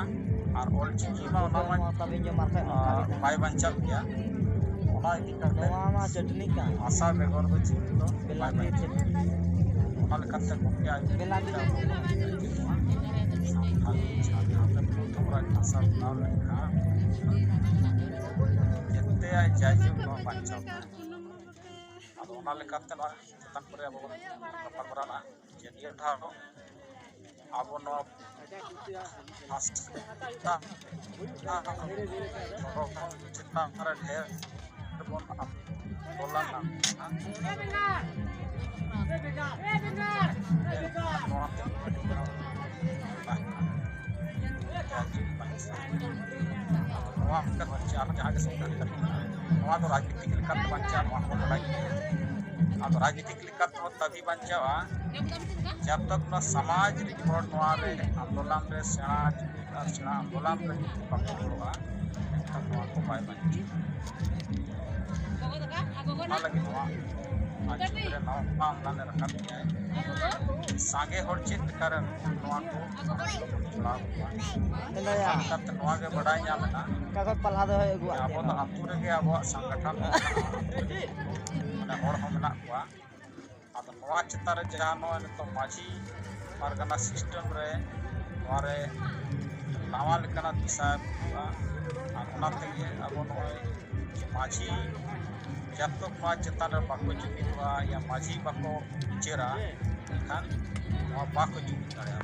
और ऑल चिकी मा ओना बाय बचाव गया ओना इदी करते चटनी का भाषा बेगर दो चिकी तो बाय बचाव ओना लेकाते गमके आय बेला भाषा बनाव लेखा जते आय जायजु को बचाव आदो ओना लेकाते ना चेतन करे अब परबराना जे नियर धारो आबो नो भाषा जितना हमारा ढेर बोल बोलना राजनीतिक बचा राजनीतिक तभी बचा जब तक न समाज आंदोलन रे सेना आंदोलन रे पकड़वा तक को बाय बचा लगे आज रे आंदोलन रखा गया सांगे हर चेत कारण नवा को चलाव करते नवा के बड़ाई जामेना कागज पल्हा दो एगु आबो तो आतु रे के आबो संगठन माने हर हम ना कुआ आदो नवा चिता रे जहां नो तो माझी पारगना सिस्टम रे नवारे नावा लेकना दिशा हुआ आना तेगे आबो नय माझी जब तक नवा चिता रे बाको जुमिदवा या माझी बाको चेरा खान नवा बाको जुमिद दाड़ा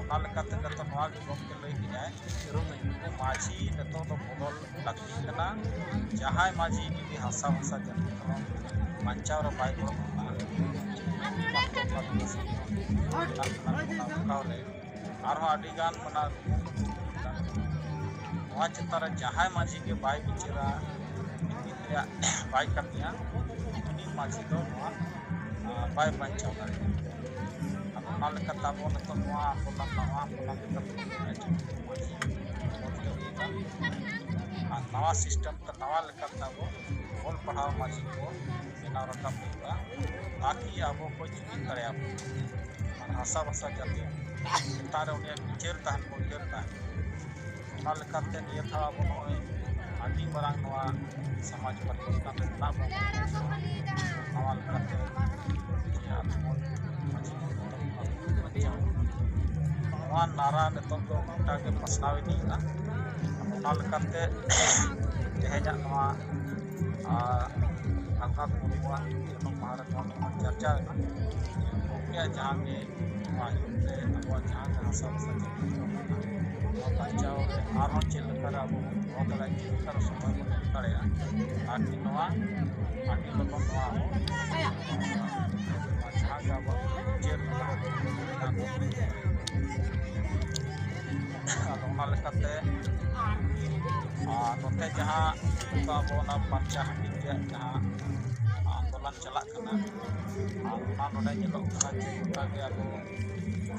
ओना लेकाते तो नवा के गमके लई गया माझी नतो तो बदल लगती कना जहां माझी जुदी हासा भाषा जन बचाव रे बाय गो मना चितार जहां माझी के बाय बिचरा बाय करनिया माझी दो बाय बचाव नवा सिस्टम तो नवा बोल पढ़ाव माझी को बनाव रखा ताकि अब को जुमिद दाड़ा भाषा भाषा जाती तार विचार तहन को उजर तहन निये था अब आदि मारांग नवा समाज परिवर्तन नवा नारा नित गोटा के पसनाव इदीना तेहजा आंका मुर्मुआ भारत चर्चा जहाँ के अब जहाँ भाषा भाषा बचाव और चेक अब जीविकार समय को दाड़ा ताकि आदि लोगन जहाँ के अब चेक नोते जहाँ अब पर्चा हाटी जहाँ आंदोलन चला गोटा अब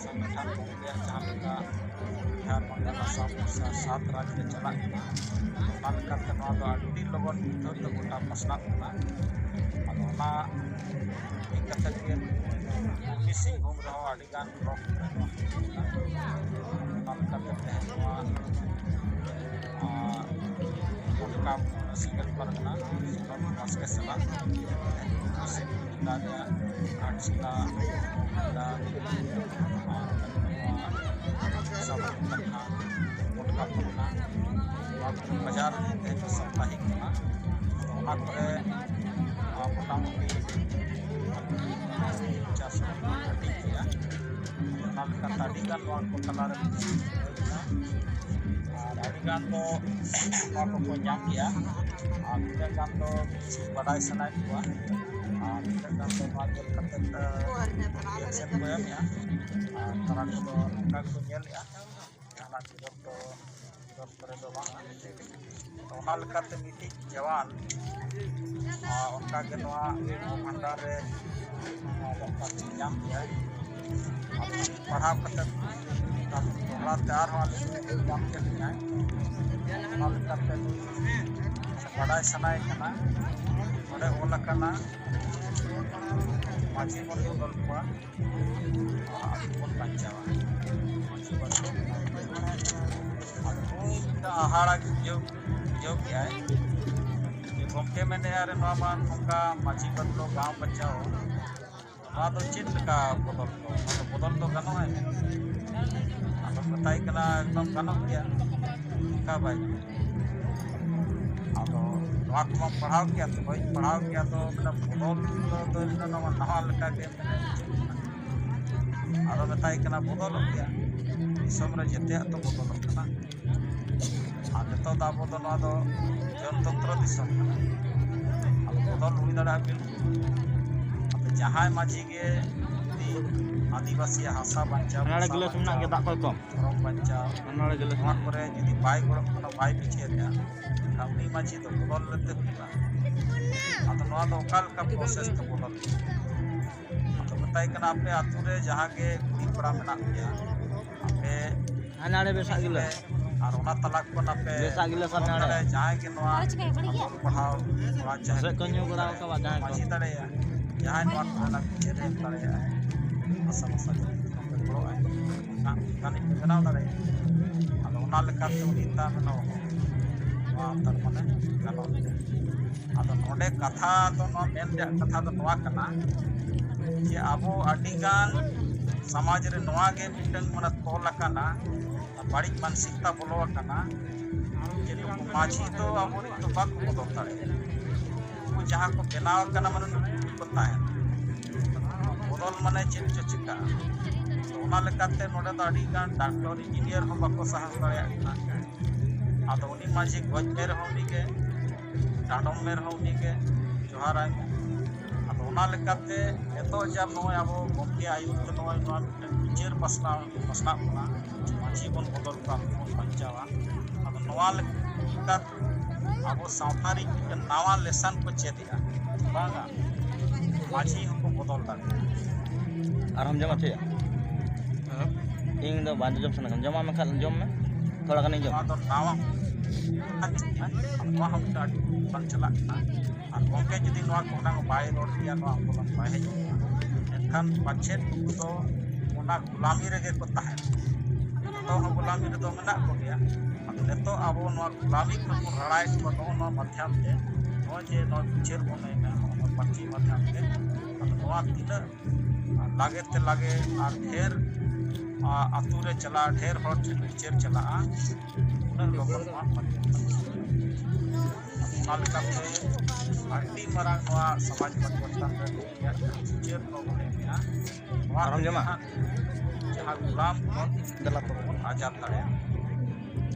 संगठन जहाँ बिहार बंगाल आसाम उड़ीसा 7 राज्य चला लगन गोटा पसना पूर्वी सिंहभूम रहा ब्लॉक सिंगल परगना के सला घाटशिला बाजार साप्ताहिक मोटामुटी 50 हाटी गया को तलारे आदिगान को नाम किया आदिगान तो बड़ाई सनाई हुआ आदिगान तो ᱥᱮᱱ ᱠᱚ ᱮᱢᱮᱜᱼᱟ ᱟᱨ ᱛᱟᱨᱟ ᱠᱚᱫᱚ ᱱᱚᱝᱠᱟ ᱜᱮᱠᱚ ᱧᱮᱞᱮᱜᱼᱟ ᱡᱟᱦᱟᱱᱟᱜ ᱵᱤᱨᱳᱫ ᱠᱚᱨᱮ ᱫᱚ ᱵᱟᱝᱟ ᱛᱚ ᱚᱱᱟ ᱞᱮᱠᱟᱛᱮ ᱢᱤᱫᱴᱤᱡ ᱡᱟᱣᱟᱱ ᱚᱱᱠᱟᱜᱮ ᱱᱚᱣᱟ ᱵᱷᱟᱱᱰᱟᱨ ᱨᱮ ᱚᱞᱚᱜ ᱯᱟᱹᱨᱥᱤ ᱧᱟᱢ ᱠᱮᱜᱼᱟᱭ ᱟᱫᱚ ᱯᱟᱲᱦᱟᱣ ᱠᱟᱛᱮᱫ ᱫᱚᱦᱲᱟᱛᱮ ᱟᱨᱦᱚᱸ ᱟᱹᱞᱤᱧ ᱧᱟᱢ ᱠᱮᱫ ᱞᱤᱧᱟᱭ ᱚᱱᱟ ᱞᱮᱠᱟᱛᱮ ᱵᱟᱰᱟᱭ ᱥᱟᱱᱟᱭᱮ ᱠᱟᱱᱟ ᱚᱸᱰᱮ ᱚᱞ ᱟᱠᱟᱱᱟ ᱢᱟᱹᱡᱷᱤ ᱵᱚᱱ ᱵᱚᱫᱚᱞ ᱠᱚᱣᱟ ᱟᱛᱳ ᱵᱚᱱ ᱵᱟᱧᱪᱟᱣᱟ ᱢᱟᱹᱡᱷᱤ ᱵᱚᱫᱚᱞ ᱟᱫᱚ ᱢᱤᱫᱴᱟᱝ ᱦᱟᱦᱟᱲᱟ ᱵᱩᱡᱷᱟᱹᱣ ᱠᱮᱜᱼᱟᱭ ᱡᱮ ᱜᱚᱢᱠᱮ ᱢᱮᱱᱮᱫᱼᱟ ᱨᱮ ᱱᱚᱣᱟ ᱢᱟ ᱱᱚᱝᱠᱟ ᱢᱟᱹᱡᱷᱤ ᱵᱚᱫᱚᱞ ᱜᱟᱶ ᱵᱟᱧᱪᱟᱣ ᱱᱚᱣᱟ ᱫᱚ ᱪᱮᱫ ᱞᱮᱠᱟ ᱵᱚᱫᱚᱞ ᱫᱚ ᱱᱚᱣᱟ ᱫᱚ ᱵᱚᱫᱚᱞ ᱫᱚ ᱜᱟᱱᱚᱜᱼᱟ ᱟᱫᱚ ᱢᱮᱛᱟᱭ ᱠᱟᱱᱟ ᱮᱠᱫᱚᱢ ᱜᱟᱱᱚᱜ ᱜᱮᱭᱟ ᱚᱱᱠᱟ ᱵᱟᱭ ᱟᱫᱚ ᱱᱚᱣᱟ ᱠᱚᱢᱟᱢ ᱯᱟᱲᱦᱟᱣ ᱠᱮᱭᱟ ᱛᱚ ᱵᱟᱹᱧ ᱯᱟᱲᱦᱟᱣ ᱠᱮᱭᱟ ᱛᱚ ᱵᱚᱫᱚᱞ ᱫᱚ ᱱᱚᱣᱟ ᱱᱟᱣᱟ ᱞᱮᱠᱟᱜᱮ ᱢᱟᱱᱮ ᱟᱫᱚ ᱢᱮᱛᱟᱭ ᱠᱟᱱᱟ ᱵᱚᱫᱚᱞᱚᱜ ᱜᱮᱭᱟ ᱫᱤᱥᱚᱢ ᱨᱮ ᱡᱮᱛᱮᱭᱟᱜ ᱫᱚ ᱵᱚᱫᱚᱞᱚᱜ ᱠᱟᱱᱟ ᱟᱨ ᱱᱤᱛᱚᱜ ᱫᱚ ᱟᱵᱚ ᱫᱚ ᱱᱚᱣᱟ ᱫᱚ ᱡᱚᱱᱛᱚᱱᱛᱨᱚ ᱫᱤᱥᱚᱢ ᱠᱟᱱᱟ ᱟᱫᱚ ᱵᱚᱫᱚᱞ ᱦᱩᱭ ᱫᱟᱲᱮᱭᱟᱜᱼᱟ ᱵᱤᱞᱠᱩᱞ ᱟᱫᱚ ᱡᱟᱦᱟᱸᱭ ᱢᱟᱹᱡᱷᱤ ᱜᱮ ᱡᱩᱫᱤ ᱟᱹᱫᱤᱵᱟᱹᱥᱤᱭᱟᱜ ᱦᱟᱥᱟ ᱵᱟᱧᱪᱟᱣ ᱫᱷᱚᱨᱚᱢ ᱵᱟᱧᱪᱟᱣ ᱱᱚᱣᱟ ᱠᱚᱨᱮ ᱡᱩᱫᱤ ᱵᱟᱭ ᱜᱚᱲᱚᱜ ᱠᱟᱱᱟ ᱵᱟᱭ ᱵᱤᱪᱟᱹᱨᱮᱜᱼᱟ ᱮᱱᱠᱷᱟᱱ ᱩᱱᱤ ᱢᱟᱹᱡᱷᱤ ᱫᱚ ᱵᱚᱫᱚᱞ ᱞᱮᱱᱛᱮ ᱦᱩᱭᱩᱜᱼᱟ ᱟᱫᱚ ᱱᱚᱣᱟ ᱫᱚ ᱚᱠᱟ ᱞᱮᱠᱟ ᱯᱨᱚᱥᱮᱥ ᱛᱮ ᱵᱚᱫᱚᱞ ᱟᱫᱚ ᱢᱮᱛᱟᱭ ᱠᱟᱱᱟ ᱟᱯᱮ ᱟᱛᱳ ᱨᱮ ᱡᱟᱦᱟᱸ ᱜᱮ ᱠᱩᱲᱤ ᱠᱚᱲᱟ ᱢᱮᱱᱟᱜ ᱯᱮᱭᱟ ᱟᱯᱮ ᱟᱨ ᱚᱱᱟ ᱛᱟᱞᱟ ᱠᱷᱚᱱ ᱟᱯᱮ ᱡᱟᱦᱟᱸᱭ ᱜᱮ ᱱᱚᱣᱟ ᱚᱞ ᱯᱟᱲᱦᱟᱣ ᱠᱚᱲᱟ ᱪᱟᱦᱮ ᱢᱟᱹᱡᱷᱤ ᱫᱟᱲᱮᱭᱟᱜᱼᱟ ᱡᱟᱦᱟᱸᱭ ᱱᱚᱣᱟ ᱠᱚᱨᱮᱱᱟᱜ ᱵᱤᱪᱟᱹᱨ ᱮᱢ ᱫᱟᱲᱮᱭᱟᱜᱼᱟ ᱟᱥᱟ ᱵᱟᱥᱟ ᱡᱩᱫᱤ ᱯᱮ ᱜᱚᱲᱚᱜᱼᱟᱭ ᱚᱱᱠᱟᱱᱤᱡ ᱯᱮ ᱵᱮᱱᱟᱣ ᱫᱟᱲᱮᱭᱟᱜᱼᱟ ᱟᱫᱚ ᱚᱱᱟ ᱞᱮᱠᱟᱛᱮ ᱩᱱᱤ ᱛᱟ ᱵᱮᱱᱟᱣ ᱱᱚᱣᱟ ᱛᱟᱨ ᱢᱟᱱᱮ ᱜᱟᱱᱚᱜ ᱜᱮᱭᱟ ᱟᱫᱚ ᱱᱚᱰᱮ ᱠᱟᱛᱷᱟ ᱫᱚ ᱱᱚᱣᱟ ᱢᱮᱱ ᱨᱮᱭᱟᱜ ᱠᱟᱛᱷᱟ ᱫᱚ ᱱᱚᱣᱟ ᱠᱟᱱᱟ ᱡᱮ ᱟᱵᱚ ᱟᱹᱰᱤᱜᱟᱱ ᱥᱚᱢᱟᱡᱽ ᱨᱮ ᱱᱚᱣᱟ ᱜᱮ ᱢᱤᱫᱴᱟᱝ ᱢᱟᱱᱮ ᱛᱚᱞ ᱟᱠᱟᱱᱟ ᱵᱟᱹᱲᱤᱡ ᱢᱟᱱᱥᱤᱠᱛᱟ ᱵᱚᱞᱚ ᱟᱠᱟᱱᱟ ᱡᱮ ᱱᱩᱠᱩ ᱢᱟᱹᱡᱷᱤ ᱫᱚ ᱟᱵᱚᱨᱤᱡ ᱫᱚ ᱵᱟᱠᱚ ᱵᱚᱫᱚᱞ ᱫᱟᱲᱮᱭᱟᱜᱼᱟ ᱩᱱᱠᱩ ᱡᱟᱦᱟᱸ ᱠᱚ ᱵᱮᱱᱟᱣ ᱟᱠᱟᱱᱟ ᱢᱟᱱᱮ ᱱᱩᱠᱩ ᱜᱮᱠᱚ ᱛᱟᱦᱮᱱᱟ ᱵᱚᱫᱚᱞ ᱢᱟᱱᱮ ᱪᱮᱫ ᱪᱚ ᱪᱤᱠᱟᱹᱜᱼᱟ ᱚᱱᱟ ᱞᱮᱠᱟᱛᱮ ᱱᱚᱰᱮ ᱫᱚ ᱟᱹᱰᱤᱜᱟᱱ ᱰᱟᱠᱛᱚᱨ ᱤᱧᱡᱤᱱᱤᱭᱟᱨ ᱦᱚᱸ ᱵᱟᱠᱚ ᱥᱟᱦᱟᱣ ᱫᱟᱲᱮᱭᱟᱜ ᱠᱟᱱᱟ ᱟᱫᱚ ᱩᱱᱤ ᱢᱟᱹᱡᱷᱤ ᱜᱚᱡ ᱢᱮ ᱨᱮᱦᱚᱸ ᱩᱱᱤᱜᱮ ᱰᱟᱸᱰᱚᱢ ᱢᱮ ᱨᱮᱦᱚᱸ ᱩᱱᱤᱜᱮ ᱡᱚᱦᱟᱨᱟᱭ ᱢᱮ ᱟᱫᱚ ᱚᱱᱟ ᱞᱮᱠᱟᱛᱮ ᱱᱤᱛᱚᱜ ᱡᱟ ᱱᱚᱜᱼᱚᱭ ᱟᱵᱚ ᱜᱚᱢᱠᱮ ᱟᱹᱭᱩᱨ ᱛᱮ ᱱᱚᱜᱼᱚᱭ ᱱᱚᱣᱟ ᱢᱤᱫᱴᱮᱱ ᱵᱤᱪᱟᱹᱨ ᱯᱟᱥᱱᱟᱜ ᱠᱟᱱᱟ ᱢᱟᱹᱡᱷᱤ ᱵᱚᱱ ᱵᱚᱫᱚᱞ ᱠᱚᱣᱟ ᱟᱵᱚ ᱵᱚᱱ ᱵᱟᱧᱪᱟᱣᱟ ᱟᱫᱚ ᱱᱚᱣᱟ ᱞᱮᱠᱟ ᱟᱵᱚ ᱥᱟᱶᱛᱟ ᱨᱮ ᱢᱤᱫᱴᱮᱱ ᱱᱟᱣᱟ ᱞᱮᱥᱟᱱ ᱠᱚ ᱪᱮᱫᱮᱜᱼᱟ ᱵᱟᱝᱟ ᱢᱟᱹᱡᱷᱤ ᱦᱚᱸᱠᱚ ᱵᱚᱫᱚᱞ ᱫᱟᱲᱮᱭᱟᱜᱼᱟ ᱟᱨᱦᱚᱸᱢ ᱡᱚᱢᱟ ᱪᱮᱫ ᱤᱧ ᱫᱚ ᱵᱟᱝ ᱡᱚᱢ ᱥᱟᱱᱟ ᱠᱟᱱᱟ ᱡᱚᱢᱟᱜ ᱢᱮᱠᱷᱟᱱ ᱡᱚᱢ ᱢᱮ ᱛᱷᱚᱲᱟ ᱜᱟᱱᱤᱧ ᱡᱚᱢ ᱱᱚᱣᱟ ᱫᱚ ᱱᱟᱣᱟ ᱱᱚᱣᱟ ᱦᱚᱸ ᱢᱤᱫᱴᱟᱝ ᱟᱹᱰᱤ ᱵᱟᱝ ᱪᱟᱞᱟᱜ ᱠᱟᱱᱟ ᱟᱨ ᱜᱚᱢᱠᱮ ᱡᱩᱫᱤ ᱱᱚᱣᱟ ᱠᱚ ᱵᱟᱭ ᱨᱚᱲ ᱠᱮᱭᱟ ᱱᱚᱣᱟ ᱟᱱᱫᱳᱞᱚᱱ ᱵᱟᱭ ᱦᱮᱡ ᱠᱚᱜᱼᱟ ᱮᱱᱠᱷᱟन ᱯᱟᱪᱮᱫ ᱩᱱᱠᱩ ᱫᱚ ᱚᱱᱟ ᱜᱩᱞᱟᱢᱤ ᱨᱮᱜᱮ ᱠᱚ ᱛᱟᱦᱮᱱᱟ ᱱᱤᱛᱚᱜ ᱦᱚᱸ ᱜᱩᱞᱟᱢᱤ ᱨᱮᱫᱚ ᱢᱮᱱᱟᱜ ᱠᱚᱜᱮᱭᱟ ᱟᱫᱚ ᱱᱤᱛᱚᱜ ᱟᱵᱚ ᱱᱚᱣᱟ ᱜᱩᱞᱟᱢᱤ ᱠᱷᱚᱱ ᱵᱚᱱ ᱨᱟᱲᱟᱭᱮᱫ ᱠᱚᱣᱟ ᱱᱚᱣᱟ ᱢᱟᱫᱽᱫᱷᱚᱢ ᱛᱮ ᱱᱚᱜᱼᱚᱭ ᱡᱮ ᱱᱚᱣᱟ ᱵᱤᱪᱟᱹᱨ ᱵᱚᱱ ᱮᱢᱟ ᱱᱚᱣᱟ ᱯᱟᱹᱨᱥᱤ ᱢᱟᱫᱽᱫᱷᱚᱢ ᱛᱮ ᱟᱫᱚ ᱱᱚᱣᱟ ᱛᱤᱱᱟᱹᱜ ᱞᱟᱜᱮ ᱛᱮ ᱞᱟᱜᱮ ᱟᱨ ᱰᱷᱮᱨ ᱟᱛᱳ ᱨᱮ ᱪᱟᱞᱟᱜᱼᱟ ᱰᱷᱮᱨ ᱦᱚᱲ ᱴᱷᱮᱱ ᱵᱤᱪᱟᱹᱨ ᱪᱟᱞᱟᱜᱼᱟ ᱩᱱᱟᱹᱜ ᱞᱚᱜᱚᱱ ᱱᱚᱣᱟ ᱚᱱᱟ ᱞᱮᱠᱟᱛᱮ ᱟᱹᱰᱤ ᱢᱟᱨᱟᱝ ᱱᱚᱣᱟ ᱥᱚᱢᱟᱡᱽ ᱯᱚᱨᱤᱵᱚᱨᱛᱚᱱ ᱨᱮ ᱨᱮᱭᱟᱜ ᱵᱤᱪᱟᱹᱨ ᱠᱚ ᱵᱚᱱ ᱮᱢᱮᱜᱼᱟ ᱱᱚᱣᱟ ᱡᱟᱦᱟᱸ ᱜᱩᱞᱟᱢ ᱠᱷᱚᱱ ᱵᱚᱱ ᱟᱡᱟᱫ ᱫᱟᱲᱮᱭᱟᱜᱼᱟ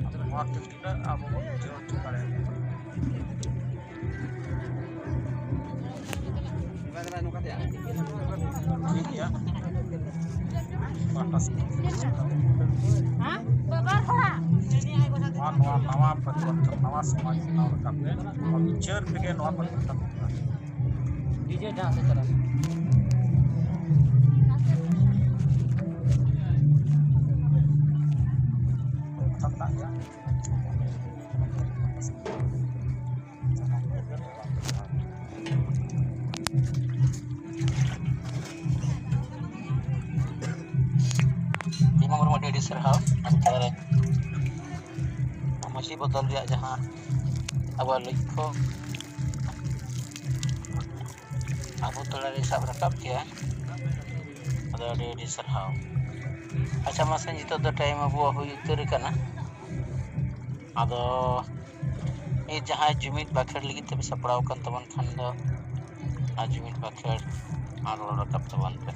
ᱟᱫᱚ ᱱᱚᱣᱟᱛᱮ ᱛᱤᱱᱟᱹᱜ ᱟᱵᱚ ᱵᱚᱱ ᱵᱩᱡᱷᱟᱹᱣ ᱦᱚᱪᱚ ᱫᱟᱲᱮᱭᱟᱜᱼᱟ ᱴᱷᱤक गया नवा परिवर्तन नवा समाज बनाव रखा और विचार पे नवा परिवर्तन डीजे जहाँ से चला सरहाव मसी बदल जहाँ अब लक्ष्य अब तला सब रकाब के सरहाव अच्छा मसे नित टाइम अब उतर अब जहाँ जुमिद बाखेड़ लगी तब सपड़ाव तबन खान जुमिद बाखेड़ रोड रकाब तबन पे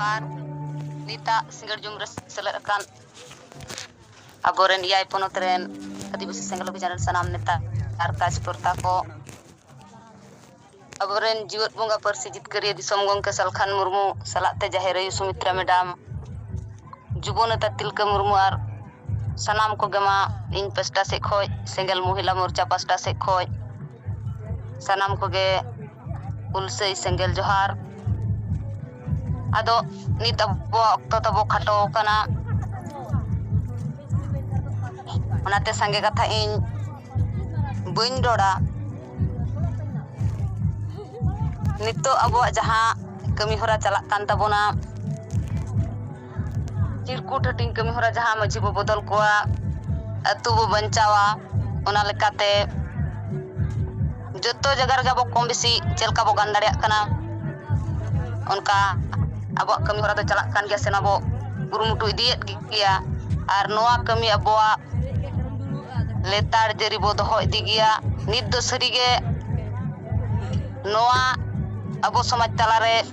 ᱡᱚᱦᱟᱨ ᱱᱤᱛᱟᱜ ᱥᱤᱸᱜᱟᱹᱲ ᱡᱩᱢ ᱨᱮ ᱥᱮᱞᱮᱫ ᱟᱠᱟᱱ ᱟᱵᱚᱨᱮᱱ 7 ᱯᱚᱱᱚᱛ ᱨᱮᱱ ᱟᱹᱫᱤᱵᱟᱹᱥᱤ ᱥᱮᱸᱜᱮᱞ ᱚᱵᱷᱤᱡᱟᱱ ᱥᱟᱱᱟᱢ ᱱᱮᱛᱟ ᱟᱨ ᱠᱟᱡᱽᱠᱚᱨᱛᱟ ᱠᱚ ᱟᱵᱚᱨᱮᱱ ᱡᱤᱣᱮᱫ ᱵᱚᱸᱜᱟ ᱯᱟᱹᱨᱥᱤ ᱡᱤᱛᱠᱟᱹᱨᱤᱭᱟᱹ ᱫᱤᱥᱚᱢ ᱜᱚᱢᱠᱮ ᱥᱟᱞᱠᱷᱟᱱ ᱢᱩᱨᱢᱩ ᱥᱟᱞᱟᱜ ᱛᱮ ᱡᱟᱦᱮᱨ ᱟᱭᱳ ᱥᱩᱢᱤᱛᱨᱟ ᱢᱮᱰᱟᱢ ᱡᱩᱵᱚ ᱱᱮᱛᱟ ᱛᱤᱞᱠᱟᱹ ᱢᱩᱨᱢᱩ ᱟᱨ ᱥᱟᱱᱟᱢ ᱠᱚᱜᱮ ᱢᱟ ᱤᱧ ᱯᱟᱥᱴᱟ ᱥᱮᱫ ᱠᱷᱚᱡ ᱥᱮᱸᱜᱮᱞ ᱢᱚᱦᱤᱞᱟ ᱢᱳᱨᱪᱟ ᱯᱟᱥᱴᱟ ᱥᱮᱫ ᱠᱷᱚᱡ ᱥᱟᱱᱟᱢ ᱠᱚᱜᱮ ᱩᱞᱥᱟᱹᱭ ᱥᱮᱸᱜᱮᱞ ᱡᱚᱦᱟᱨ ᱟᱫᱚ ᱱᱤᱛ ᱟᱵᱚᱣᱟᱜ ᱚᱠᱛᱚ ᱛᱟᱵᱚ ᱠᱷᱟᱴᱚ ᱟᱠᱟᱱᱟ ᱚᱱᱟᱛᱮ ᱥᱟᱸᱜᱮ ᱠᱟᱛᱷᱟ ᱤᱧ ᱵᱟᱹᱧ ᱨᱚᱲᱟ ᱱᱤᱛᱚᱜ ᱟᱵᱚᱣᱟᱜ ᱡᱟᱦᱟᱸ ᱠᱟᱹᱢᱤ ᱦᱚᱨᱟ ᱪᱟᱞᱟᱜ ᱠᱟᱱ ᱛᱟᱵᱚᱱᱟ ᱪᱤᱨᱠᱩᱴ ᱦᱟᱹᱴᱤᱧ ᱠᱟᱹᱢᱤ ᱦᱚᱨᱟ ᱡᱟᱦᱟᱸ ᱢᱟᱹᱡᱷᱤ ᱵᱚ ᱵᱚᱫᱚᱞ ᱠᱚᱣᱟ ᱟᱹᱛᱩ ᱵᱚ ᱵᱟᱧᱪᱟᱣᱟ ᱚᱱᱟ ᱞᱮᱠᱟᱛᱮ ᱡᱚᱛᱚ ᱡᱟᱭᱜᱟ ᱨᱮᱜᱮ ᱟᱵᱚ ᱠᱚᱢ ᱵᱮᱥᱤ ᱪᱮᱫ ᱞᱮᱠᱟ ᱵᱚ ᱜᱟᱱ ᱫᱟᱲᱮᱭᱟᱜ ᱠᱟᱱᱟ ᱚᱱᱠᱟ ᱟᱵᱚᱣᱟᱜ ᱠᱟᱹᱢᱤ ᱦᱚᱨᱟ ᱫᱚ ᱪᱟᱞᱟᱜ ᱠᱟᱱ ᱜᱮᱭᱟ ᱥᱮ ᱱᱚᱣᱟ ᱵᱚ ᱠᱩᱨᱩᱢᱩᱴᱩ ᱤᱫᱤᱭᱮᱫ ᱜᱮᱭᱟ ᱟᱨ ᱱᱚᱣᱟ ᱠᱟᱹᱢᱤ ᱟᱵᱚᱣᱟᱜ ᱞᱮᱛᱟᱲ ᱡᱟᱹᱨᱤ ᱵᱚ ᱫᱚᱦᱚ ᱤᱫᱤ ᱜᱮᱭᱟ ᱱᱤᱛ ᱫᱚ ᱥᱟᱹᱨᱤᱜᱮ ᱱᱚᱣᱟ ᱟᱵᱚ ᱥᱚᱢᱟᱡᱽ ᱛᱟᱞᱟᱨᱮ